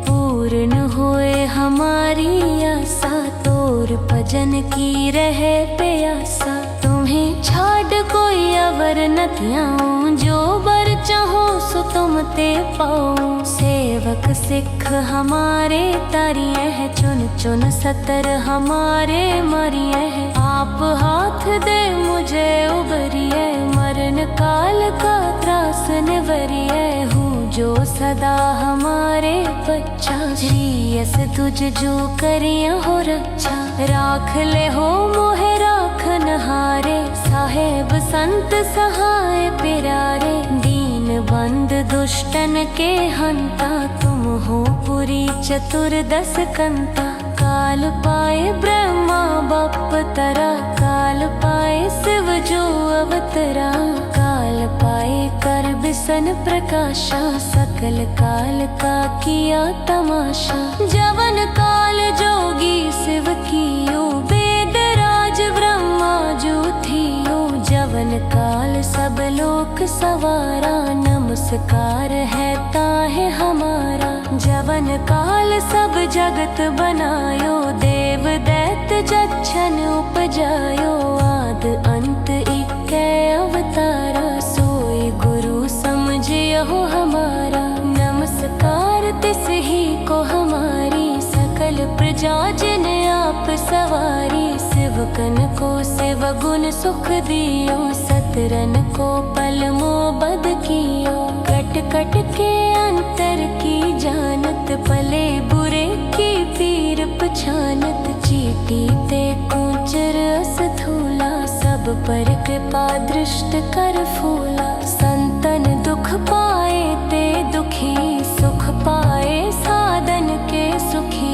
पूर्ण होए हमारी आशा, तोर भजन की रहे प्यासा। तुम्हें छाड़ कोई अवर न त्याऊं, जो बर चाहो सो तुम ते पाऊं। सेवक सिख हमारे तारिये है, चुन चुन सतर हमारे मरिये है। आप हाथ दे मुझे उबरिए, मरण काल का त्रास निवरिए। हूँ जो सदा हमारे बच्चा, श्रीयस तुझ जो करिया हो रक्षा। राख ले हो मोहे राखन हारे, साहेब संत सहाय प्यारे। दीन बंद दुष्टन के हंता, तुम हो पुरी चतुर्दश कंता। काल पाए ब्रह्मा बप तरा, काल पाए शिव जो अवतरा। काल पाए कर बिसन प्रकाशा, सकल काल का किया तमाशा। जवन काल जोगी शिव कियो, वेद राज ब्रह्मा जो थियो। जवन काल सब लोक सवारा, नमस्कार है ताहे हमारा। जवन काल सब जगत बनायो, देव दैत्य जच्छन उपजायो। आद अंत इक्कै अवतारा, सोई गुरु समझियो हमारा। नमस्कार तिस ही को हमारी, सकल प्रजा जिन आप सवारी। शिवकन को शिव गुण सुख दियो, सतरन को पल मो बद कियो। कट कट के अंतर की जानत, पले बुरे की पीर पछानत। चीटी ते कुंचर अस धूला, सब पर कृपा दृष्ट कर फूला। संतन दुख पाए ते दुखी, सुख पाए साधन के सुखी।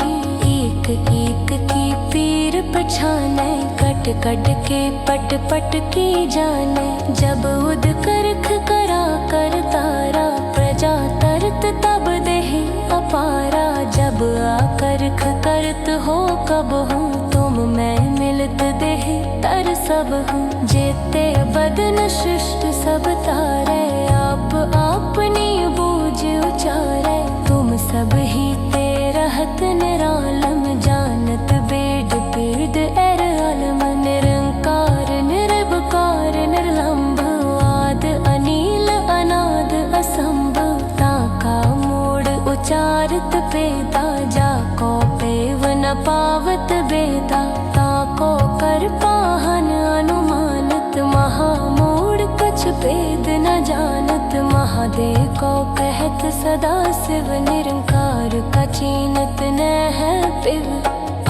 एक एक की पीर पछाने, कट कट के पट पट की जाने। जब उद करख करा कर तारा, प्रजा तरत तब देहि अपारा। जब आकरख करत हो कब हूँ, तुम मैं मिलत देह तर सब हूँ। जेते बदन शिष्ट सब तारे, आप अपनी बूझ उचारे। तुम सब ही ते रहत निरालम, जानत बेद पीद एर अलम। निरंकार निर्विकार निर्लंब, आद अनील अनाद असंभ। ताका मोड़ उचारत पेदा, जाको पेव न पावत बेदा। ताको कर पाहन अनुमानत, महामूढ़ कछ भेद न जानत। महादेव को कहत सदा शिव, निरंकार का चीनत न है पिव।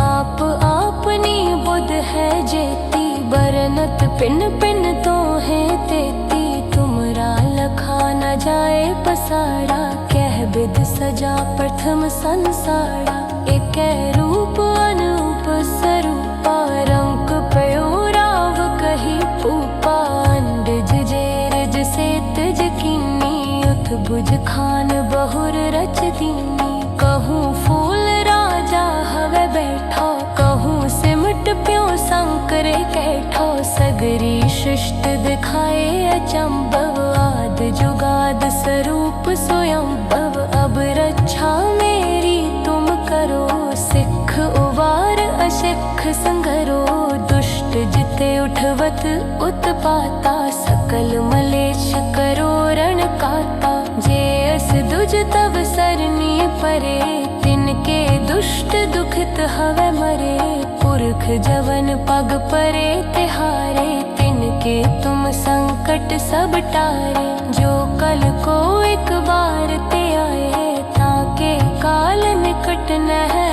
आप आपनी बुध है जेती, बरनत पिन पिन तो है तेती। तुमरा लखा न जाए पसारा, कह बिद सजा प्रथम संसारा। एक रूप अनूप स्वरूपा, रंक पयो राव कही पूपा। अंडज जेरज से तज कीनी, उठ बुझ खान बहुर रच दीनी। कहूँ फूल राजा हवे बैठो, कहूँ सिमट प्यो शंकर कैठो। सगरी शिष्ट दिखाए अचंभव, आद जुगाद स्वरूप स्वयंभव। अब रक्षा मेरी तुम करो, सिख उबार अशिख संगरो। दुष्ट जिते उठवत उत्पाता, सकल मलेश करो रण काता। जे अस दुज तब सरनी परे, तिनके दुष्ट दुखित हवे मरे। पुरख जवन पग परे तिहारे, तिनके तुम संकट सब टारे। जो कल को एक बार ते आए, ताके काल निकट न है।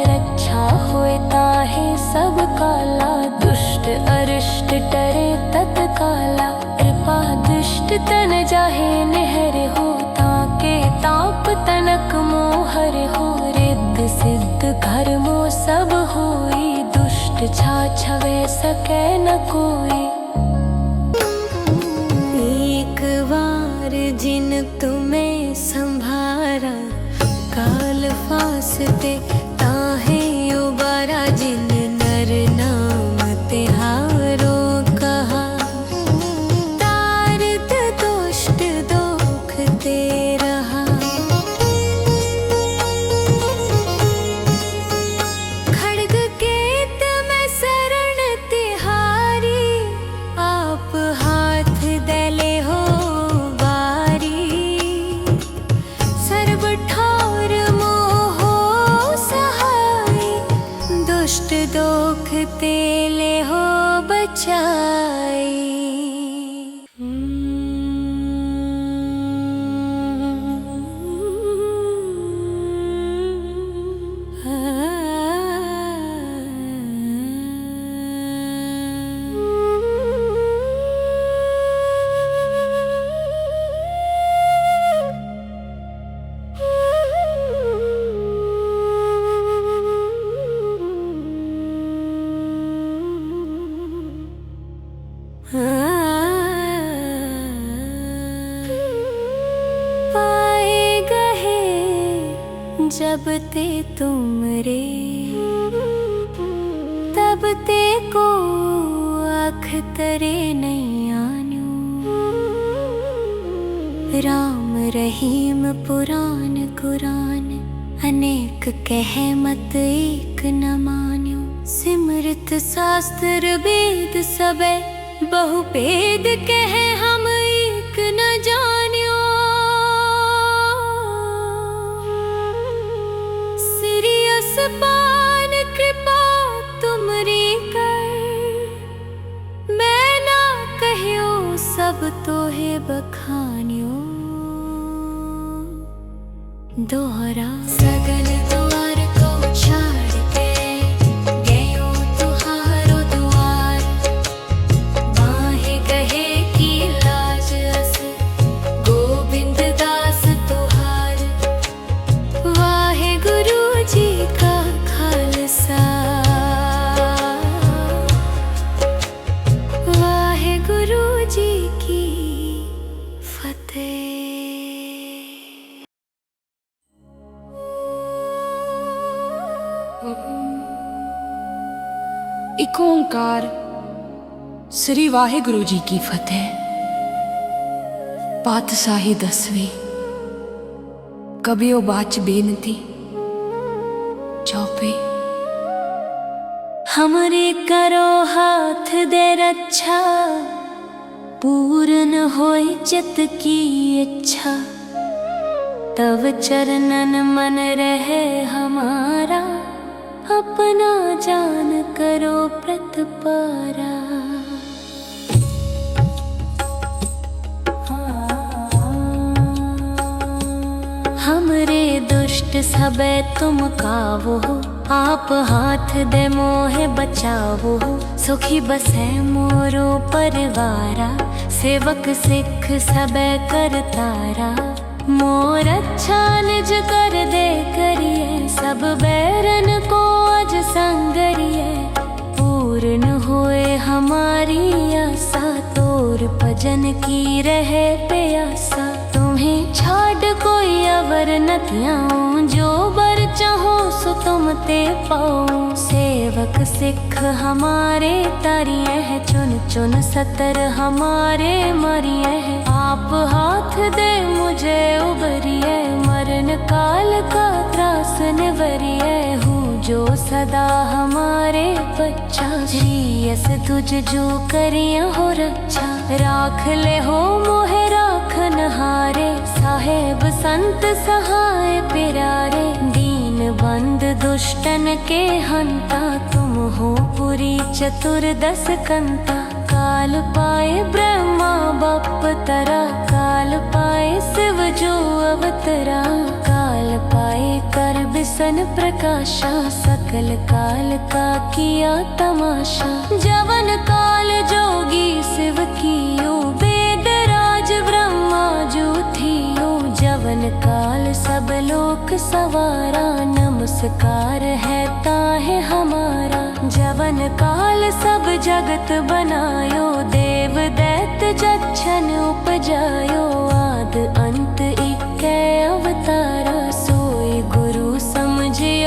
रक्षा होए ताहे सब काला, दुष्ट अरिष्ट टरे तत्काला। कृपा दुष्ट तन जाहे नहर हो, ताके ताप तनक मोहर हो। रिद्ध सिद्ध घर मो सब होई, दुष्ट छाछवे सके न कोई। एक ते ताहे उबारा जिन नर नाम तिहारो कहा। तारत दुष्ट दोख ते रहा। खड्ग केत में शरण तिहारी, आप हाथ दले हो बारी। सर्व ठार मोहो सहाय, दुष्ट दोख तेले हो बचाई। पाए गहे जब ते तुमरे, तब ते को आँख तरे नहीं आन्यो। राम रहीम पुराण कुरान, अनेक कह मत एक न मान्यो। सिमरत शास्त्र वेद सबे, बहु भेद कह हम एक न जान्यो। श्री असपान कृपा तुमरी कर, मैं ना कहियो सब तोहे बखान्यो। दोहरा सगल द्वार को छाड़ के, गयो तुहारो द्वार। माहे कहे की लाज अस, गोविंद दास तुहार। वाहे गुरु जी का खालसा, वाहे गुरु जी की फतेह। एक ओंकार श्री वाहिगुरु जी की फतेह। पातशाही 10वीं। कबियो बाच बेनती चौपे। हमरे करो हाथ दे रक्षा, पूर्ण होय चित की इच्छा। तव चरणन मन रहे हमारा, अपना जान करो प्रतिपारा। हमरे दुष्ट सबे तुम कावो, आप हाथ दे मोहे बचावो। सुखी बसे मोरो परिवारा, सेवक सिख सबे करतारा। मोर अच्छा निज कर दे करिए, सब बैरन को अज संगरिए। पूर्ण होए हमारी आशा, तोर भजन की रहे प्यासा। तुम्हें छाड़ कोई अवर न त्याऊं, जो बर चाहो सो तुम ते पाऊं। सेवक सिख हमारे तारिये है, चुन चुन सतर हमारे मारिये है। आप हाथ दे मुझे उबरिए, मरण काल का त्रास निवरिए। हूँ जो सदा हमारे बच्चा, श्रीयस तुझ जो करिया हो रक्षा। राख ले हो मोहे राखन हारे, साहेब संत सहाय प्यारे। दीन बंद दुष्टन के हंता, तुम हो पुरी चतुर्दश कंता। काल पाए ब्रह्मा बाप तरा, काल पाए शिव जो अवतरा। काल पाए कर बिसन प्रकाशा, सकल काल का किया तमाशा। जवन काल जोगी शिव कियो, वेद राज ब्रह्मा जो थियो। जवन काल सब लोक सवारा, नमस्कार है ताहे हमारा। जवन काल सब जगत बनायो, देव दैत जच्छन उपजायो। आद अंत इक्कै अवतारा, सोई गुरु समझियो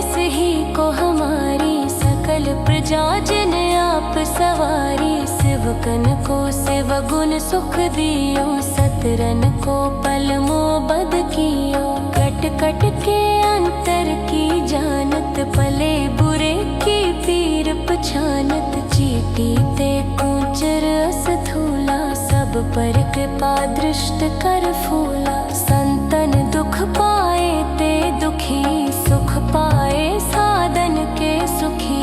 तिस ही को हमारी सकल प्रजा जिन आप सवारी। सिवकन को सिव गुण सुख दियो सतरन को पल मो बद कियो। कट कट के अंतर की जानत पले बुरे की पीर पछानत। चीटी ते कुंचर अस थूला सब पर कृपा दृष्ट कर फूला। संतन दुख पाए ते दुखी सुख पाए साधन के सुखी।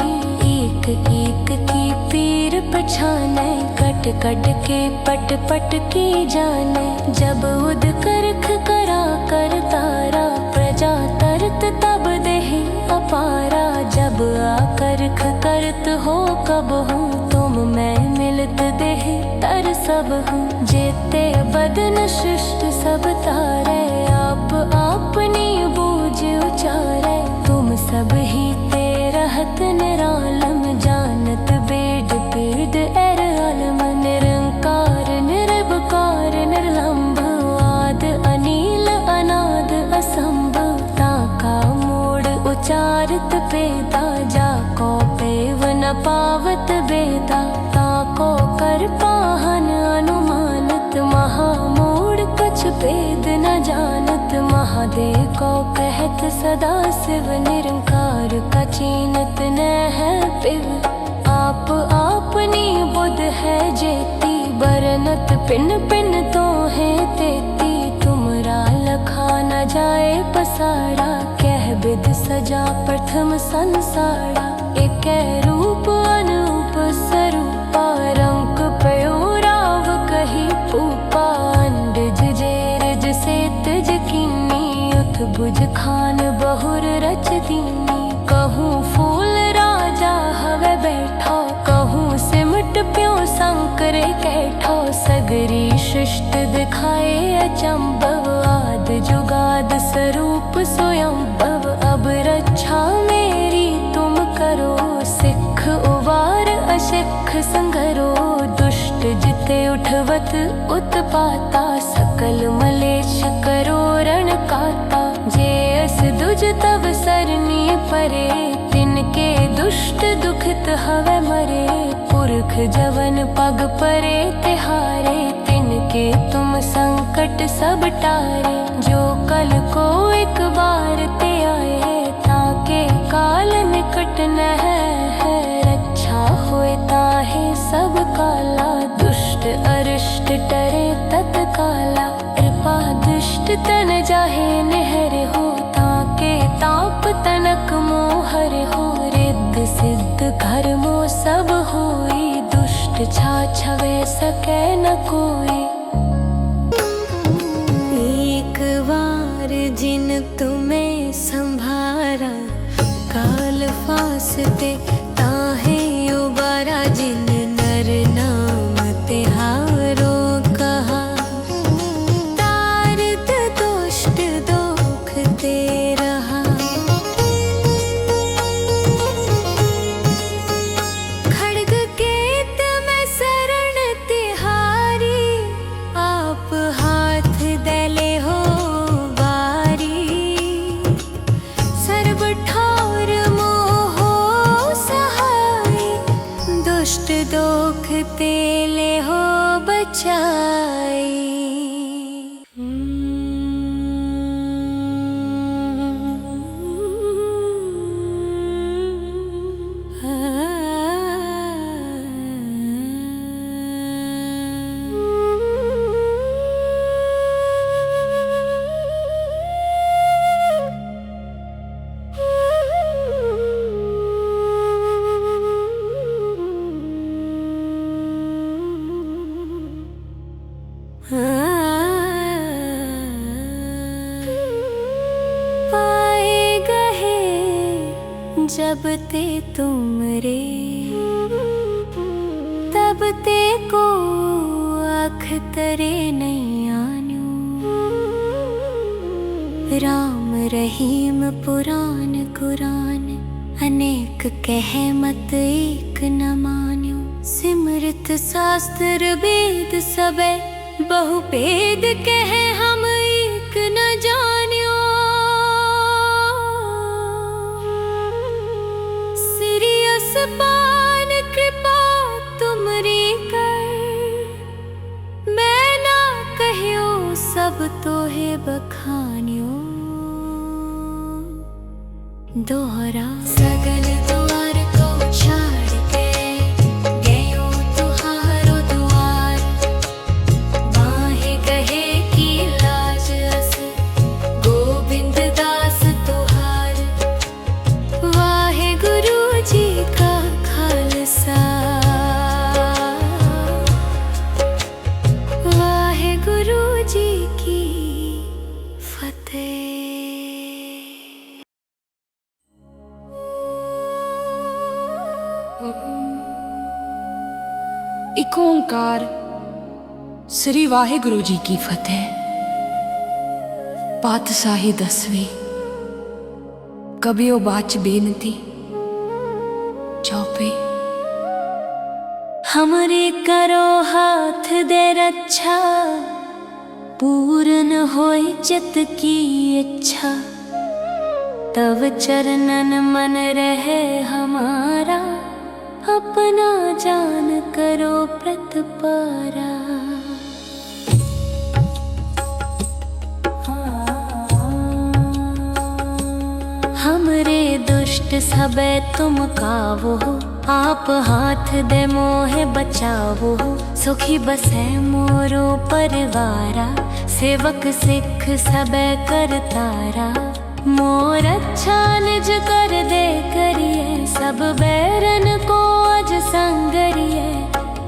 एक एक की पीर पछाने कट कट के पट पट की जाने। जब उद करख करा कर तारा प्रजा तरत तब देहि अपारा। जब आकरख करत हो कब हूँ तुम मैं मिलत देह तर सब हूँ। जेते बदन शिष्ट सब तारे आप अपनी बूझ उचारे। तुम सब ही ते रहत निरालम जानत बेद पीद एर अलम। निरंकार निर्विकार निर्लंब आद अनील अनाद असंभ। ताका मूड उचारित पेदा जाको पेव न पावत बेदा। ताको कर पाहन अनुमानित महामूड कछ भेद न जानत। महादेव को कहत सदा शिव निरंकार का चीनत न है पिव। आप आपनी बुध है जेती बरनत पिन पिन तो है तेती। तुमरा लखा न जाए पसारा कह विध सजा प्रथम संसारा। एक रूप अनूप स्वरूपा रंक पयोराव कही पूपा। अंडज जेरज से तज कीनी उठ बुझ खान बहुर रच दीनी। कहूँ फूल राजा हवे बैठो कहूँ सिमट प्यो संकरे कैठो। सगरी शिष्ट दिखाए अचंभव आद जुगाद स्वरूप स्वयंभव। अब रक्षा मेरी तुम करो सिख उवार अशिख संगरो। दुष्ट जिते उठवत उत्पाता सकल मलेश करो रण काता। जे अस दुज तब सरनी परे तिनके दुष्ट दुखित हवे मरे। पुरख जवन पग परे तिहारे तिनके तुम संकट सब टारे। जो कल को एक बार ते आए ताके काल निकट न है। रक्षा होए ताहे सब काला दुष्ट अरिष्ट टरे तत्काला। कृपा दुष्ट तन जाहे निहर हो ताके ताप तनक मोहर हो। रिद्ध सिद्ध घर मो सब होई दुष्ट छा छवे सके न कोई। एक बार जिन तुम्हें संभारा काल फासते ताहे उबारा। जिन नर नाम तिहारो कहा तारत दुष्ट दुख ते रहा। खड्ग केत में शरण तिहारी आप हाथ दले हो बारी। सर्व ठावर मोहो सहाय दुष्ट दोख तेले हो बचाई। पाए गहे जब ते तुमरे तब ते को आँख तरे नहीं आन्यो। राम रहीम पुराण कुरान अनेक कह मत एक न मान्यो। सिमृत शास्त्र वेद सबे बहु भेद कह हम एक न जान्यो। सब तोहे बखान्यो दोहरा सगल द्वार को छाड़ के गयो तुहारो द्वार माहे कहे की लाज अस गोविंद दास तुहार वाहे गुरु जी का खालसा वाहे गुरु जी की फतेह। एक ओंकार श्री वाहिगुरु जी की फतेह। पातशाही 10वीं कबियो बाच बेनती चौपे। हमरे करो हाथ दे रक्षा पूर्ण होय चित की इच्छा तव चरणन मन रहे हमारा अपना जान करो प्रतिपारा। हमरे दुष्ट सबे तुम कावो आप हाथ दे मोहे बचावो सुखी बसे मोरो परिवारा सेवक सिख सबे कर तारा मोर अच्छा निज कर दे करिए सब बैरन को अज संगरिए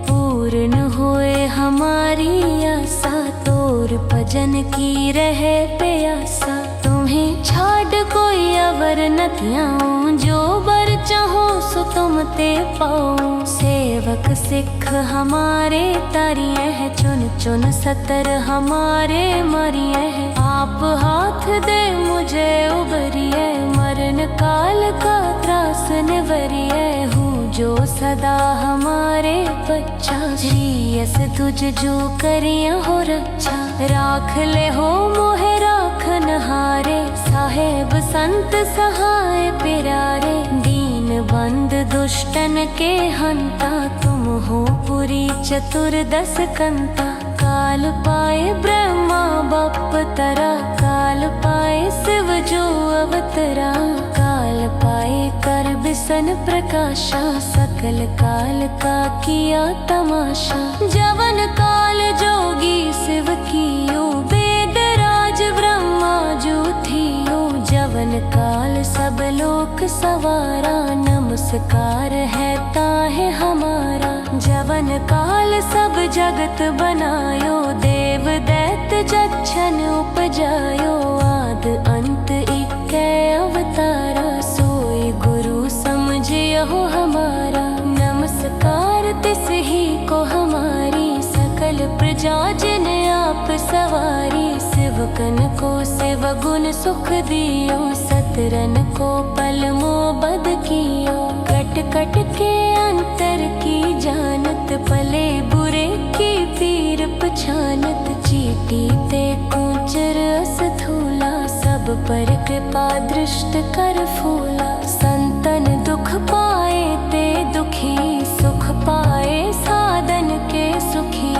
पूर्ण होए हमारी आशा तोर भजन की रहे प्यासा तुम्हें छाड़ कोई अवर न त्याऊं जो बर चाहो सो तुम ते पाऊं सेवक सिख हमारे तारिये है चुन चुन सतर हमारे मरिये है आप हाथ दे मुझे उबरिए मरण काल का त्रास निवरिए हूँ जो सदा हमारे बच्चा श्रीयस तुझ जो करिया हो रक्षा राख ले हो मोहे राखन हारे साहेब संत सहाय पिरारे दीन बंद दुष्टन के हंता तुम हो पुरी चतुर्दश कंता काल पाए ब्रह्मा बाप तरा काल पाए शिव जो अवतरा काल पाए कर बिसन प्रकाशा सकल काल का किया तमाशा जवन काल जोगी शिव कियो वेद राज ब्रह्मा जो थियो जवन काल सब लोक सवारा नमस्कार है ताहे हमारा जवन काल सब जगत बनायो देव दैत्य जच्छन उपजायो आद अंत इक्कै अवतारा सोई गुरु समझियो हमारा नमस्कार तिस ही को हमारी सकल प्रजा जिन आप सवारी शिवकन को शिव गुण सुख दियो सतरन को पल मो बद कियो कट कट के अंतर की जानत पले बुरे की पीर पछानत चीटी ते कूचर अस थूला सब पर कृपा दृष्ट कर फूला संतन दुख पाए ते दुखी सुख पाए साधन के सुखी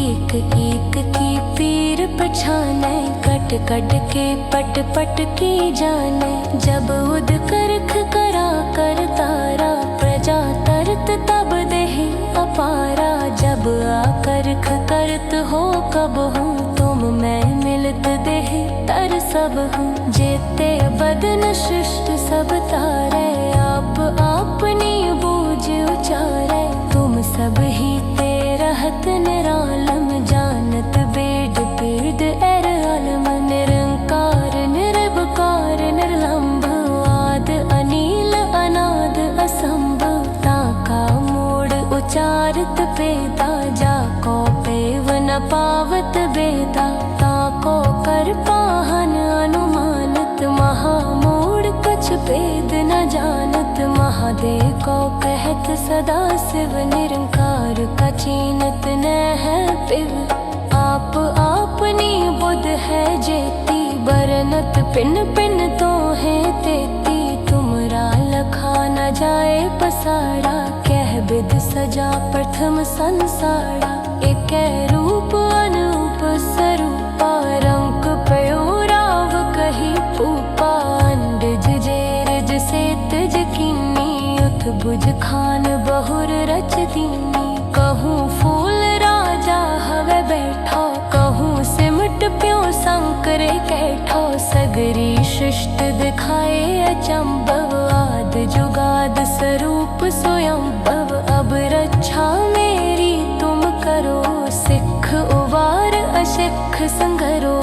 एक एक की पीर पछाने कट कट के पट पट की जाने जब उद करख करा कर तारा प्रजा तरत तब देहि अपारा जब आकरख करत हो कब हूँ तुम मैं मिलत देह तर सब हूँ जेते बदन शिष्ट सब तारे आप अपनी बूझ उचारे तुम सब ही ते रहत निरालम जानत बेद पीड़ एर आलम निरंकार निर्विकार निर्लंब आद अनील अनाद असंभ ताका मोड़ उचारित पेदा जाको पेव न पावत बेदा ताको कर पाहन अनुमानित महामूढ़ कछ भेद न जानत महादेव को कहत सदा शिव निरंकार का चीनत न है पिव आप आपनी बुध है जेती बरनत पिन पिन तो है तेती तुमरा लखा न जाए पसारा कह बिद सजा प्रथम संसारा एक रूप अनूप स्वरूप कुछ खान बहुर रच दीनी। कहूँ फूल राजा हवे बैठो, कहूँ सिमट प्यो संकरे कैठो। सगरी शिष्ट दिखाए अचंभव, आद जुगाद स्वरूप स्वयंभव। अब रक्षा मेरी तुम करो, सिख उवार अशिख संगरो।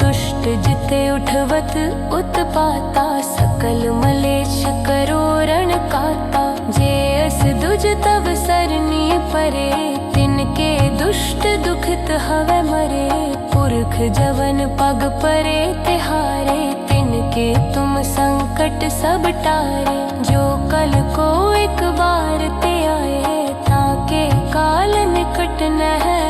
दुष्ट जिते उठवत उत्पाता, सकल मलेच्छ करो रण काता। जे अस दुज तब सरनी परे, तिनके दुष्ट दुखित हवे मरे। पुरख जवन पग परे तिहारे, तिनके तुम संकट सब टारे। जो कल को एक बार ते आए, ताके काल निकट न है।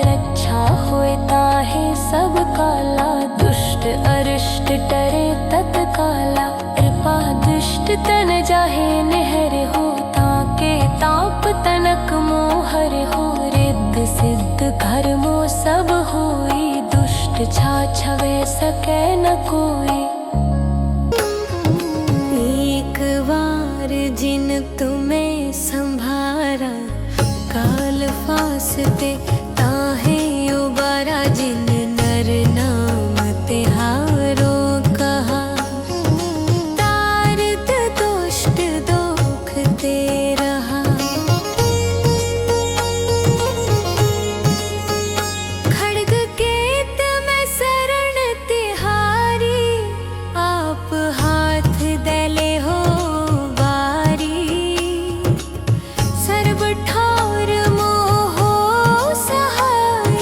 रक्षा होए ताहे सब काला, दुष्ट अरिष्ट टरे तत्काला। कृपा दुष्ट तन जाहे निहर हो, ताके ताप तनक मोहर हो। रिद्ध सिद्ध कर्मो सब होई, दुष्ट छाछवे सके न कोई। एक बार जिन तुम्हें संभारा, काल फासते ताहे उबारा। जिन नर नाम तिहारो कहा, तारत दुष्ट दुख ते रहा। खड्ग केत में शरण तिहारी, आप हाथ दले हो बारी। सर्व ठार मोहो सहाय,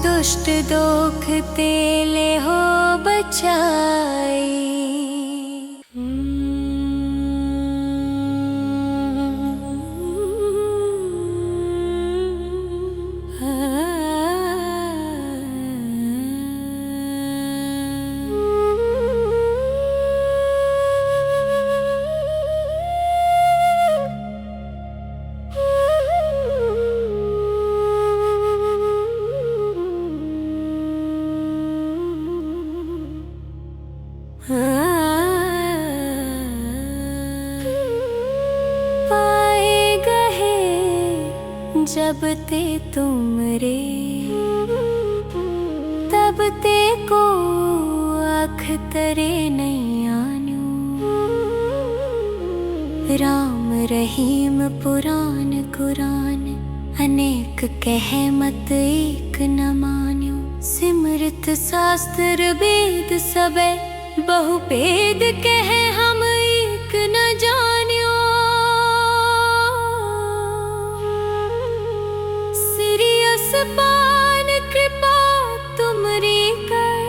दुष्ट दोख तेले हो बचाई। पाए गहे जब ते तुमरे, तब ते को आँख तरे नहीं आन्यो। राम रहीम पुराण कुरान, अनेक कहे मत एक न मान्यो। सिमृत शास्त्र वेद सबे, बहु भेद कहे हम एक न जान्यो। श्री असपान कृपा तुमरी कर,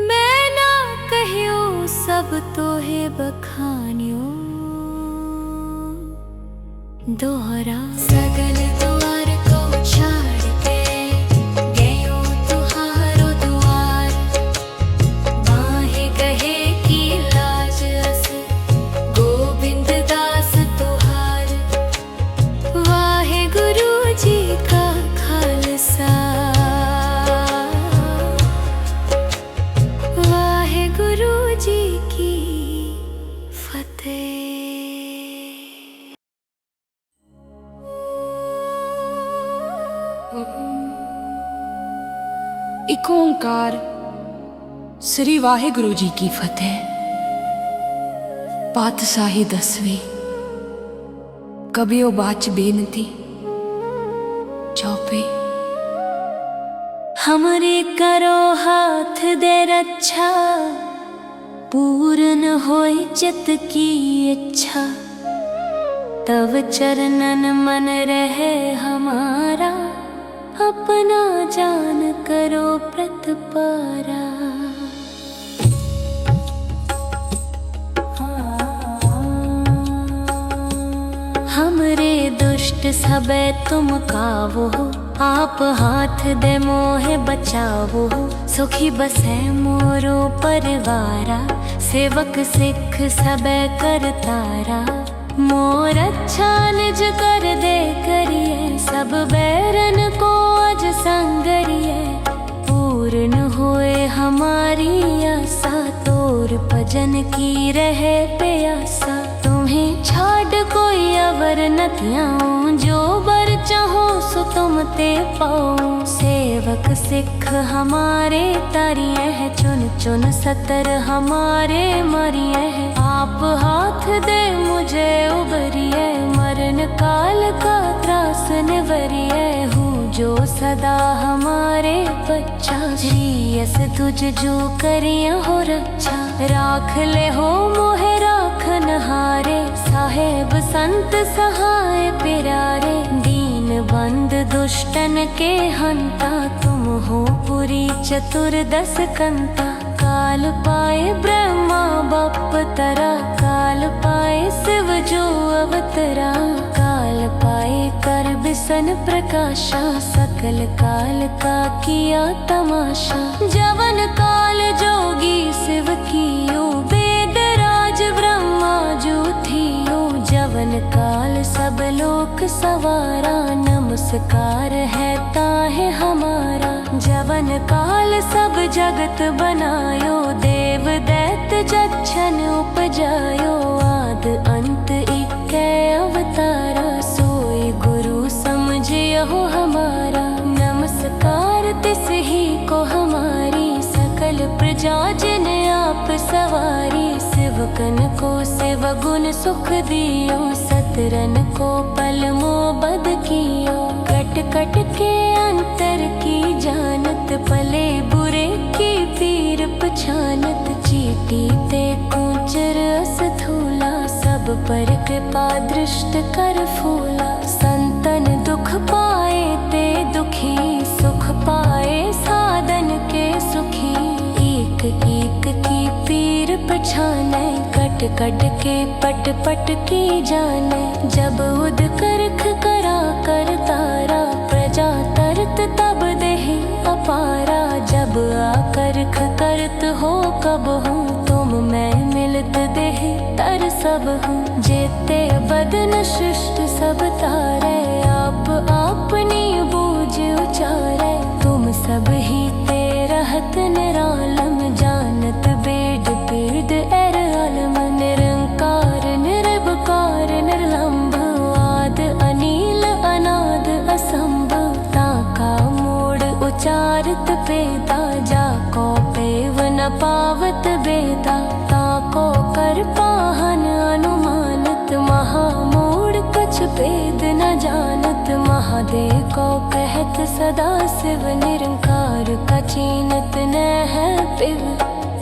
मैं ना कहियो सब तोहे बखान्यो। दोहरा सगल द्वार को छाड़ के, गयो तुहारो द्वार। माहे कहे की लाज अस, गोविंद दास तुहार। वाहे गुरु जी का खालसा, वाहे गुरु जी की फतेह। एक ओंकार श्री वाहिगुरु जी की फतेह। पातशाही 10वीं। कबियो बाच बेनती चौपे। हमरे करो हाथ दे रक्षा, पूर्ण होय चित की इच्छा। तव चरणन मन रहे हमारा, अपना जान करो प्रतपारा। हमरे दुष्ट सबे तुम कावो, आप हाथ दे मोहे बचावो। सुखी बसे मोरो परिवारा, सेवक सिख सबे करतारा। मोर अच्छा निज कर दे करिए, सब बैरन को अज संगरिए। पूर्ण होए हमारी आशा, तोर भजन की रहे प्यासा। तुम्हें छाड़ कोई अवर न त्याऊं, जो बर चाहो सो तुम ते पाऊं। सेवक सिख हमारे तारिये है, चुन चुन सतर हमारे मरिये है। आप हाथ दे मुझे उबरिए, मरण काल का त्रास निवरिए। हूँ जो सदा हमारे बच्चा, श्रीयस तुझ जो करिया हो रक्षा। राख ले हो मोहे राखन हारे, साहेब संत सहाय प्यारे। दीन बंद दुष्टन के हंता, तुम हो पुरी चतुर्दश कंता। काल पाए ब्रह्मा बपतरा, काल पाए शिव जो अवतरा। काल पाए कर बिसन प्रकाशा, सकल काल का किया तमाशा। जवन काल जोगी शिव कियो, वेद राज ब्रह्मा जो थियो। जवन काल सब लोक सवारा, नमस्कार है ताहे हमारा। जवन काल सब जगत बनायो, देव दैत्य जच्छन उपजायो। आद अंत इक्कै अवतारा, सोई गुरु समझियो हमारा। नमस्कार तिस ही को हमारी, सकल प्रजा जिन आप सवारी। शिवकन को शिव गुण सुख दियो, सतरन को पल मोबद कियो। कट कट के अंतर की जानत, पले बुरे की पीर पछानत। चीटी ते कुंचर अस थूला, सब पर कृपा दृष्ट कर फूला। संतन दुख पाए ते दुखी, सुख पाए साधन के सुखी। एक एक की पीर पछाने, कट कट के पट पट की जाने। जब उद करख करा कर तारा, प्रजा तरत तब देहि अपारा। जब आकरख करत हो कब हूँ, तुम मैं मिलत देह तर सब हूँ। जेते बदन शिष्ट सब तारे, आप अपनी बूझ उचारे। तुम सब ही ते रहत निरालम, जानत बेद पीद एर आलम। निरंकार निर्विकार निर्लंब, आद अनील अनाद असंभ। ताका मूड उचारत पेदा, जाको पेव न पावत बेदा। ताको कर पाहन अनुमानत, महामूड कछ भेद न जानत। महादेव को कहत सदा शिव, निरंकार का चीनत न है पिव।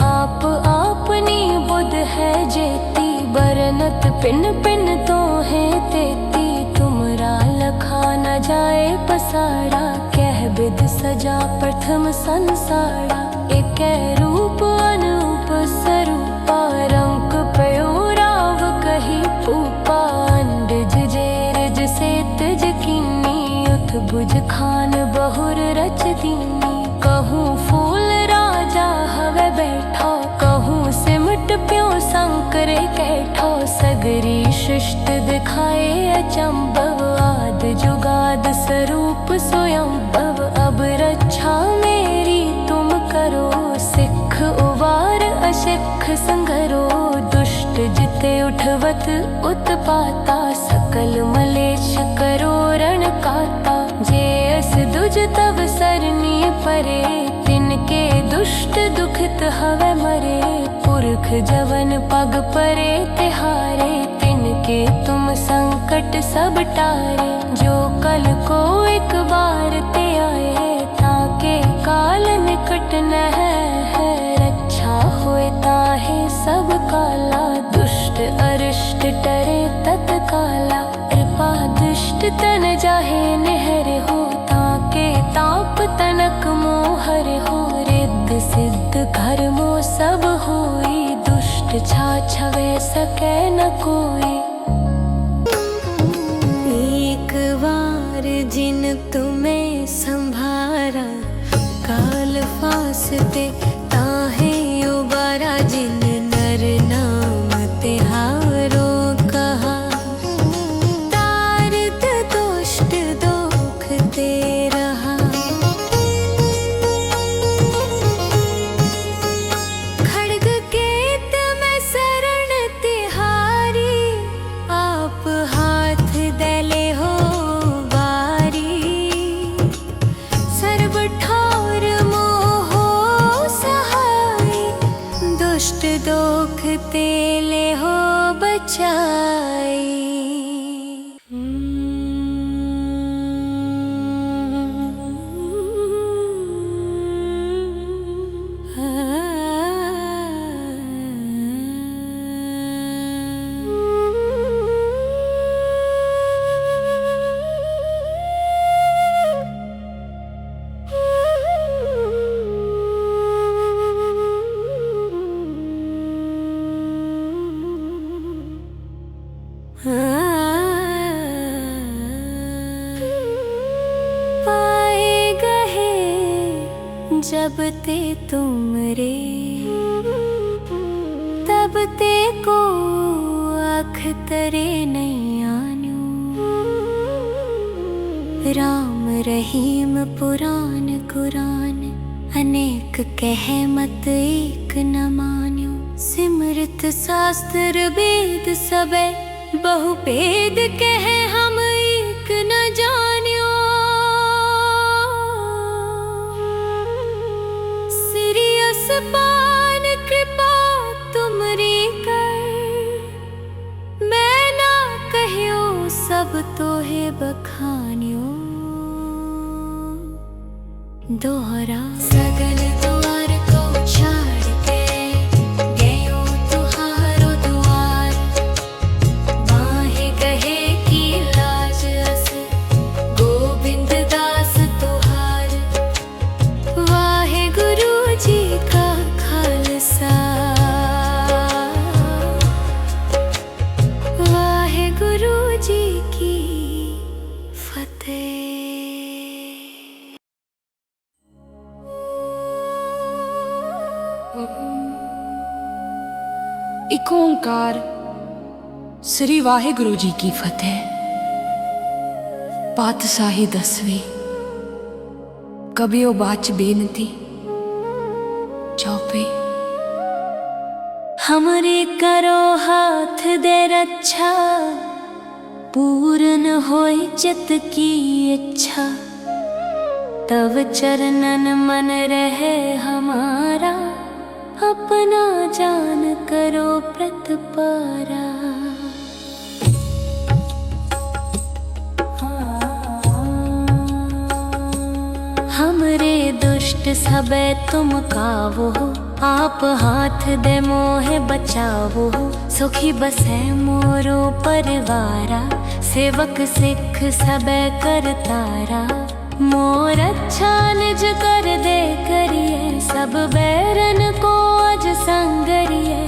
आप आपनी बुध है जेती, बरनत पिन पिन तो है तेती। तुमरा लखा न जाए पसारा, कह विध सजा प्रथम संसारा। एक रूप अनूप स्वरूपा, रंक पयो राव कही पूपा। अंडज जेरज सेतज कीनी, उठ बुझ खान बहुर रच दीनी। कहूँ फूल राजा हवे बैठो, कहूँ सिमट प्यो शंकर कैठो। सगरी शिष्ट दिखाए अचंभव, आद जुगाद स्वरूप स्वयंभव। अब रक्षा मेरी तुम करो, सिख उबार अशिख संगरो। दुष्ट जिते उठवत उत्पाता, सकल मलेश करो रण काता। जे अस दुज तब सरनी परे, तिनके दुष्ट दुखित हवे मरे। पुरख जवन पग परे तिहारे, तिनके तुम संकट सब टारे। जो कल को एक बार ते आए, ताके काल निकट न है। रक्षा होए ताहे सब काला, दुष्ट अरिष्ट टरे तत्काला। कृपा दुष्ट तन जाहे निहर हो, ताके ताप तनक मोहर हो। रिद्ध सिद्ध घर मो सब होई, दुष्ट छा छवे सके न कोई। एक बार जिन तुम्हें संभारा, काल फासते ताहे उबारा। जिन नर नाम तिहारो कहा, तारत दुष्ट दुख ते रहा। खड्ग केत में शरण तिहारी, दोख तेले हो बचाई। पाए गहे जब ते तुमरे तब ते को अखतरे नहीं आन्यो। राम रहीम पुराण कुरान अनेक कह मत एक न मान्यो। सिमृत शास्त्र वेद सबे बहुपेद कह हम एक न जान्यो। श्री असपान कृपा तुमरी कर, मैं ना कहियो सब तोहे बखान्यो। दोहरा सगल द्वार को छाड़ के गयो तुहारो द्वार। माहे गहे की लाज अस गोविंद दास तुहार। वाहे गुरु जी का खालसा, वाहे गुरु जी की फतेह। एक ओंकार श्री वाहिगुरु जी की फतेह। पातशाही 10वीं कबियो बाच बेनती चौपे। हमरे करो हाथ दे रक्षा, पूर्ण होय चित की इच्छा। तव चरणन मन रहे हमारा, अपना जान करो प्रतिपारा। हमरे दुष्ट सबे तुम कावो, आप हाथ दे मोहे बचावो। सुखी बसे मोरो परिवारा, सेवक सिख सबे करतारा। मोर अच्छा निज कर दे करिए, सब बैरन को अज संगरिए।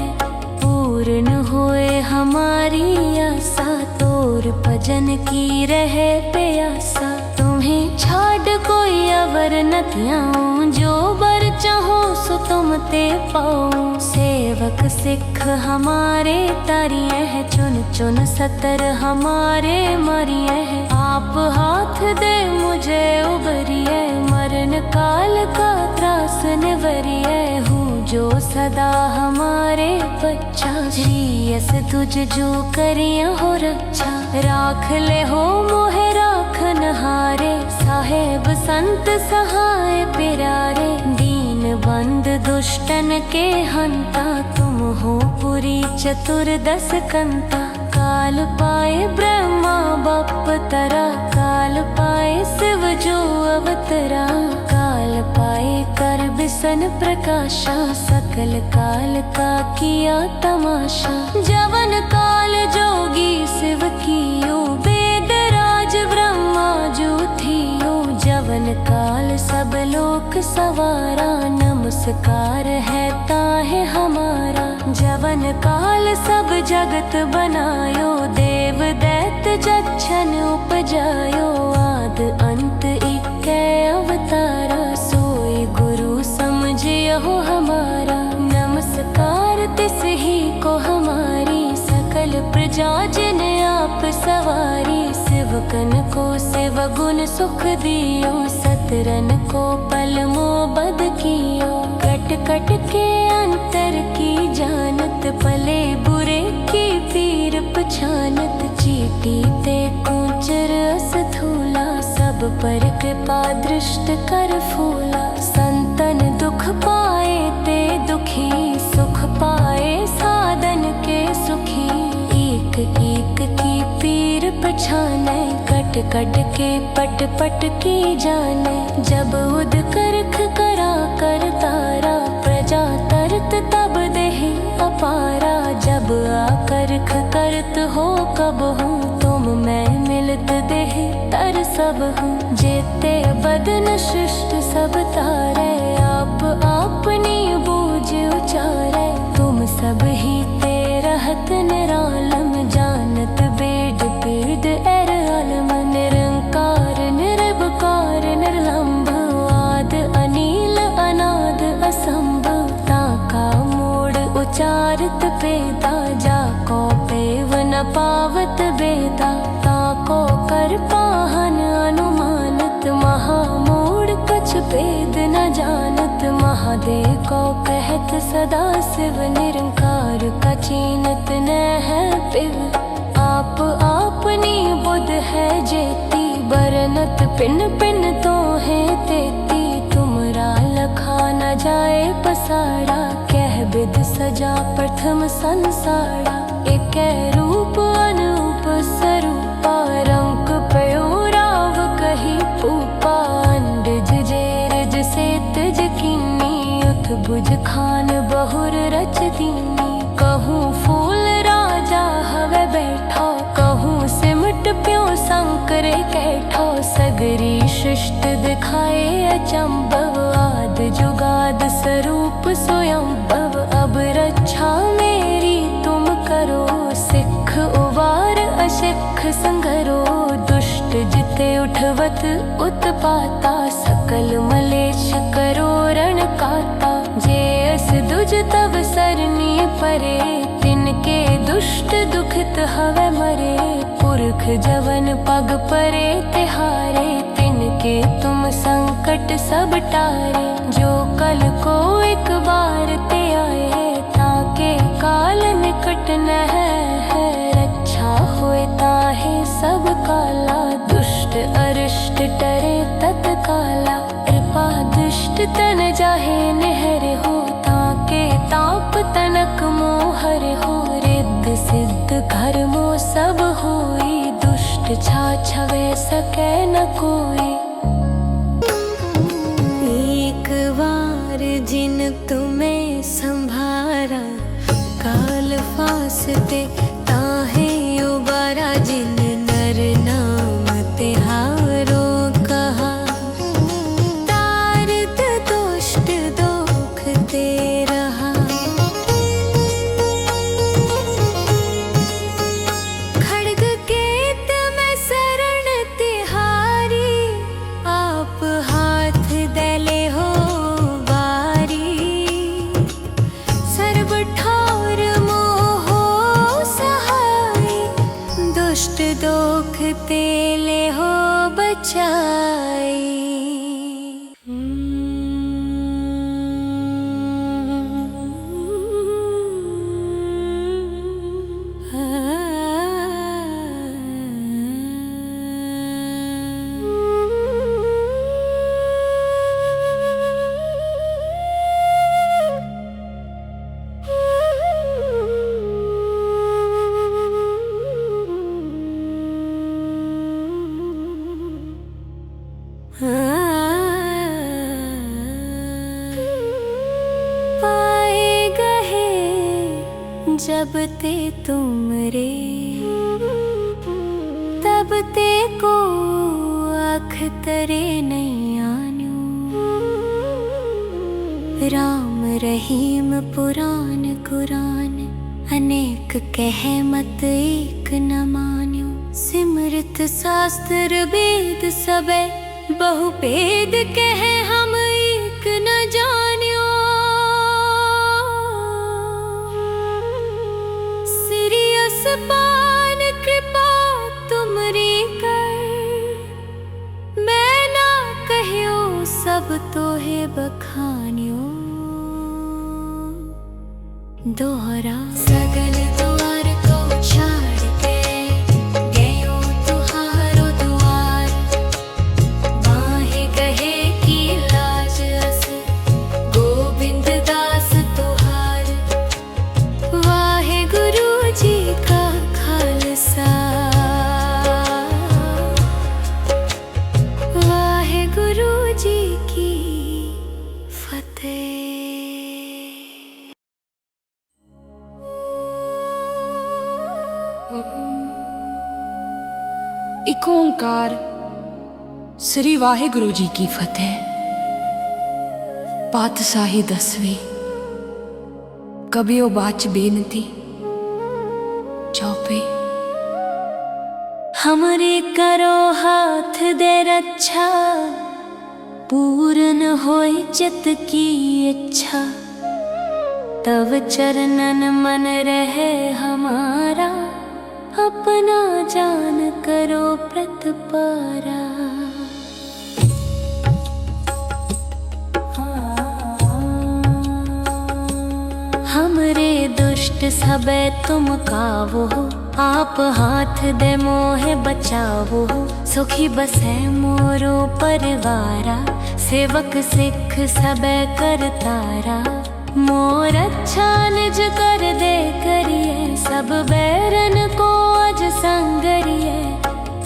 पूर्ण होए हमारी आशा, तोर भजन की रहे प्यासा। तुम्हें छाड़ कोई अवर न त्याऊं, जो बर चाहो सो तुम ते पाऊं। सेवक सिख हमारे तारिये है, चुन चुन सतर हमारे मारिये है। आप हाथ दे मुझे उबरिए, मरण काल का त्रास निवरिए। हूँ जो सदा हमारे बच्चा, श्रीयस तुझ जो करिया हो रक्षा। राख ले हो मोहे राखन हारे, साहेब संत सहाय पिरारे। दीन बंद दुष्टन के हंता, तुम हो पुरी चतुर्दश कंता। काल पाए ब्रह्मा बप तरा, काल पाए शिव जो अवतरा। काल पाए कर बिसन प्रकाशा, सकल काल का किया तमाशा। जवन काल जोगी शिव कियो, वेद राज ब्रह्मा जो थियो। जवन काल सब लोक सवारा, नमस्कार है ताहे हमारा। जवन काल सब जगत बनायो, देव दैत जच्छन उपजायो। आद अंत इक्कै अवतारा, सोई गुरु समझियो हमारा। नमस्कार तिस ही को हमारी, सकल प्रजा जिन आप सवारी। शिवकन को शिव गुण सुख दियो, सतरन को पल मो बद कियो। कट कट के अंतर की जानत, भले बुरे की पीर पछानत। चीटी ते कूचर अस धूला, सब पर कृपा दृष्ट कर फूला। संतन दुख पाए ते दुखी, सुख पाए घट कट के पट पट की जाने। जब उद करख करा कर तारा, प्रजा तरत तब देहि अपारा। जब आकर्ख करत हो कब हूँ, तुम मैं मिलत देहि तर सब हूँ। जेते बदन शिष्ट सब तारे, आप अपनी बूझ उचारे। तुम सब ही ते रहत निरालम, जानत बेद पीद एर अलम। निरंकार निर्विकार निर्लंब, आद अनील अनाद असंभ। ताका मूड उचारत पेदा, जाको पेव न पावत बेदा। ताको कर पाहन अनुमानत, महामूड कछ भेद न जानत। महादेव को कहत सदा शिव, निरंकार का चीनत न है पिव। आप आपनी बुध है जेती, बरनत पिन पिन तो है तेती। तुमरा लखा न जाए पसारा, कह बिद सजा प्रथम संसारा। एक रूप अनूप स्वरूपा, रंक पयोराव कही पूपा। अंडज जेरज से तज कीनी, उठ बुझ खान बहुर रच दीनी। कहूँ फूल राजा हवे बैठो, कहूँ सिमट प्यो संकरे कैठो। सगरी शिष्ट दिखाए अचंभव, आद जुगाद स्वरूप स्वयंभव। अब रक्षा मेरी तुम करो, सिख उवार अशिख संगरो। दुष्ट जिते उठवत उत्पाता, सकल मलेश करो रण काता। जे अस दुज तब सरनी परे, तिनके दुष्ट दुखित हवे मरे। पुरख जवन पग परे तिहारे, तिनके तुम संकट सब टारे। जो कल को एक बार ते आए, ताके काल निकट न है। रक्षा होए ताहे सब काला, दुष्ट अरिष्ट टरे तत्काला। कृपा दुष्ट तन जाहे निहर हो, ताके ताप तनक मोहर हो। रिद्ध सिद्ध कर्मो सब होई, दुष्ट छाछवे सके न कोई। एक बार जिन तुम्हें संभारा, काल फासते ताहे उबारा। जिन नर नाम तिहारो कहा, तारत दुष्ट दोख ते रहा। खड्ग केत में शरण तिहारी, आप हाथ दले हो बारी। सर्व ठार मोहो सहाय, दुष्ट दोख तेले हो बचाई। पाए गहे जब ते तुमरे, तब ते को आँख तरे नहीं आन्यो। राम रहीम पुराण कुरान, अनेक कह मत एक न मान्यो। सिमृत शास्त्र वेद सबे, बहु भेद कह हम एक न जान्यो। सिरियस पान कृपा तुमरी कर, मैं ना कहियो सब तोहे बखान्यो। दोहरा सगल द्वार को छाड़ के, गयो तुहारो द्वार। माहे कहे की लाज अस, गोविंद दास तुहार। वाहे गुरु जी का खालसा, ਇੱਕ ਓਂਕਾਰ ਸ੍ਰੀ ਵਾਹਿਗੁਰੂ ਜੀ ਕੀ ਫਤਿਹ। ਪਾਤਸ਼ਾਹੀ 10ਵੀਂ ਕਬੀਓ ਬਾਚ ਬੇਨਤੀ चौपी। हमरे करो हाथ दे रक्षा, पूर्ण होय चित की इच्छा। तव चरणन मन रहे हमारा, अपना जान करो प्रतिपारा। हमरे दुष्ट सबे तुम कावो, आप हाथ दे मोहे बचावो। सुखी बसे मोरो परिवारा, सेवक सिख सबे करतारा। मोर अच्छा निज कर दे करिए, सब बैरन को अज संगरिए।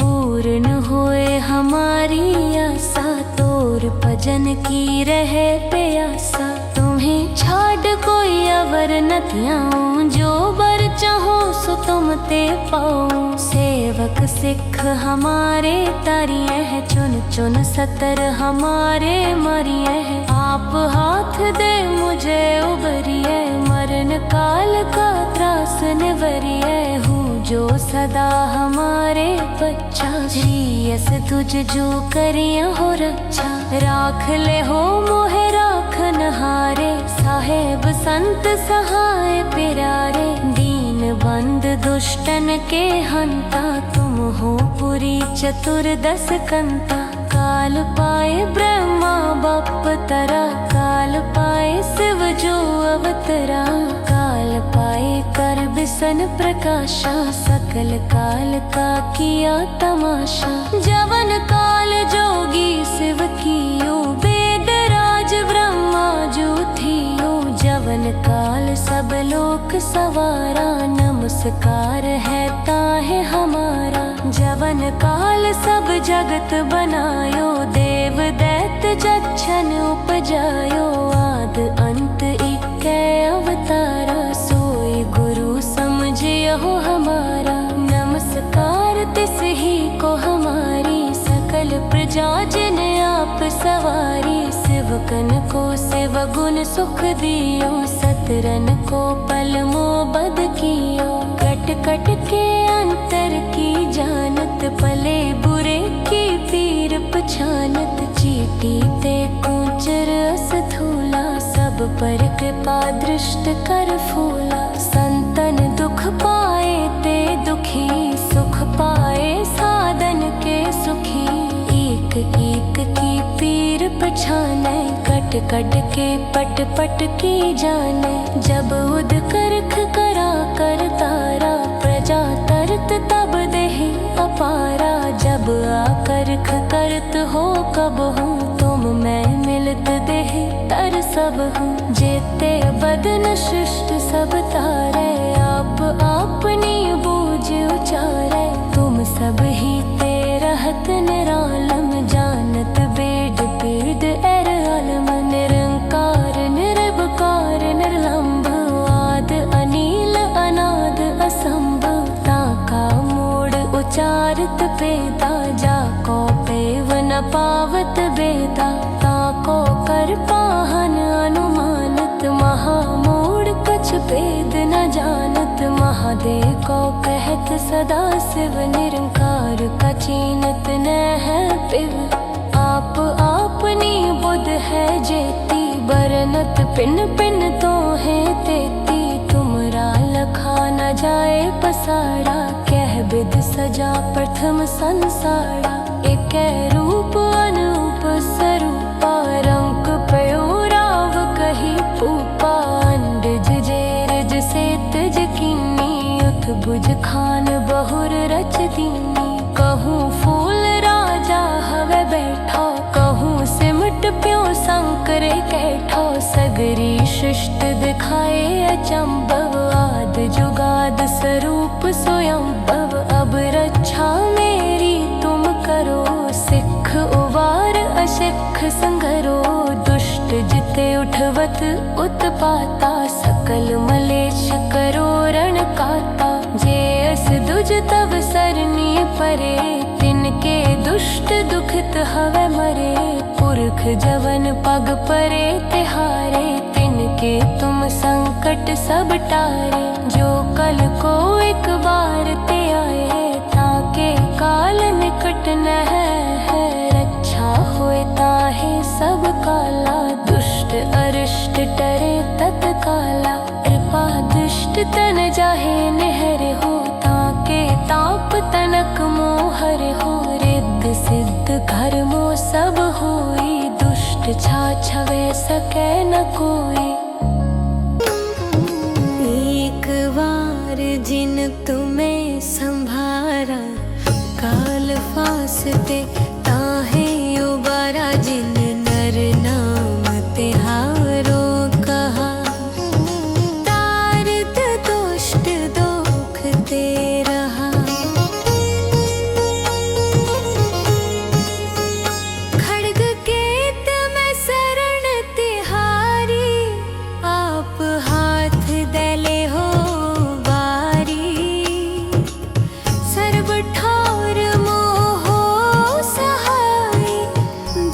पूर्ण होए हमारी आशा, तोर भजन की रहे प्यासा। तुम्हें छाड़ कोई अवर न त्याऊं, जो बर चाहो सो तुम ते पाऊं। सेवक सिख हमारे तारिये है, चुन चुन सतर हमारे मरिये है। आप हाथ दे मुझे उबरिए, मरण काल का त्रास निवरिए। हूँ जो सदा हमारे बच्चा, श्रीयस तुझ जो करिया हो रक्षा। राख ले हो मोहे राखन हारे, साहेब संत सहाय प्यारे। दीन बंद दुष्टन के हंता, तुम हो पुरी चतुर्दश कंता। काल पाए ब्रह्मा बाप तरा, काल पाए शिव जो अवतरा। काल पाए कर बिसन प्रकाशा, सकल काल का किया तमाशा। जवन काल जोगी शिव कियो, वेद राज ब्रह्मा जो थियो। जवन काल सब लोक सवारा, नमस्कार है ताहे हमारा। जवन काल सब जगत बनायो, देव दैत्य जच्छन उपजायो। आद अंत इक्कै अवतारा, सोई गुरु समझियो हमारा। नमस्कार तिस ही को हमारी, सकल प्रजा जिन आप सवारी। शिवकन को शिव गुण सुख दियो, सतरन को पल मोबद कियो। कट कट के अंतर की जानत, पले बुरे की पीर पछानत। चीटी ते कुंचर अस धूला, सब पर कृपा दृष्ट कर फूला। संतन दुख पाए ते दुखी, सुख पाए साधन के सुखी। एक एक की पीर पछाने, कट कट के पट पट की जाने। जब उद करख करा कर तारा, प्रजा तरत तब देहि अपारा। जब आकरख करत हो कब हूँ, तुम मैं मिलत देहि तर सब हूँ। जेते बदन शिष्ट सब तारे, आप अपनी बूझ उचारे। तुम सब ही ते रहत निरालम, जानत बेद पीद एर अलम। निरंकार निर्विकार निर्लंब, आद अनील अनाद असंभ। ताका मोड़ उचारत पेदा, जाको पेव न पावत बेदा। ताको कर पाहन अनुमानत, महामूढ़ कछ भेद न जानत। महादेव को कहत सदा शिव, निरंकार का चीनत न है पिव। आप आपनी बुध है जेती, बरनत पिन पिन तो है तेती। तुमरा लखा न जाए पसारा, कह बिद सजा प्रथम संसारा। एक रूप अनूप स्वरूपा, रंक पयो राव कही पूपा। अंडज जेरज सेतज कीनी, उठ बुझ खान बहुर रच दीनी। कहूँ फूल राजा हवे बैठो, कहूँ सिमट प्यो शंकर कैठो। सगरी शिष्ट दिखाए अचंभव, आद जुगाद स्वरूप स्वयंभव। अब रक्षा मेरी तुम करो, सिख उबार अशिख संगरो। दुष्ट जिते उठ पर्वत उत्पाता सकल मलेश करो रण काता जे अस दुज तब सरनी परे तिनके दुष्ट दुखित हवे मरे पुरख जवन पग परे तिहारे तिनके तुम संकट सब टारे जो कल को एक बार ते आए ताके काल निकट न है रक्षा होए ताहे सब काला दुष्ट अरिष्ट टरे तत्काला कृपा दुष्ट तन जाहे नहर हो ताके ताप तनक मोहर हो रिद्ध सिद्ध घर मो सब होई दुष्ट छाछवे सके न कोई। एक बार जिन तुम्हें संभारा काल फासते ताहे उबारा जिन नर नाम तिहारो कहा तारत दुष्ट दुख ते रहा खड्ग केत में शरण तिहारी आप हाथ दले हो बारी सर्व ठार मोह सहाय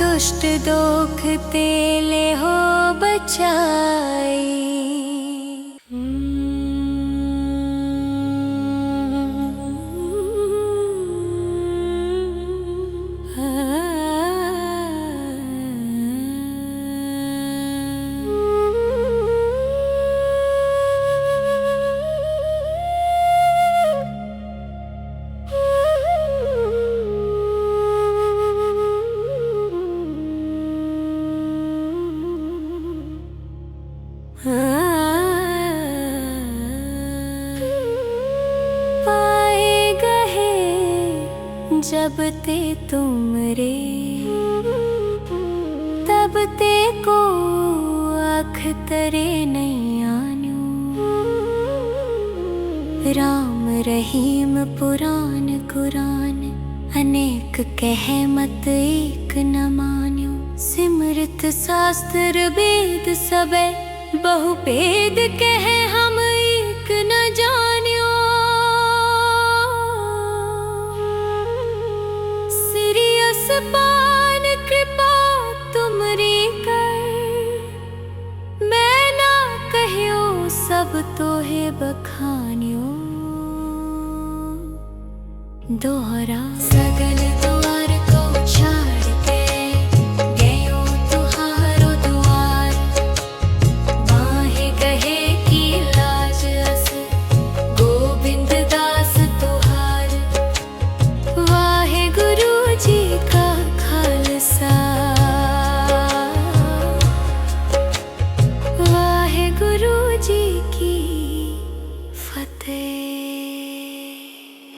दुष्ट दुख तेले हो बचाई। पाए गहे जब ते तुमरे तब ते को आँख तरे नहीं आन्यो राम रहीम पुराण कुरान अनेक कह मत एक न मान्यो सिमृत शास्त्र वेद सबे बहुपेद कह हम एक न जान्यो श्री असपान कृपा तुमरी कर मैं ना कहियो सब तोहे बखान्यो दोहरा सगल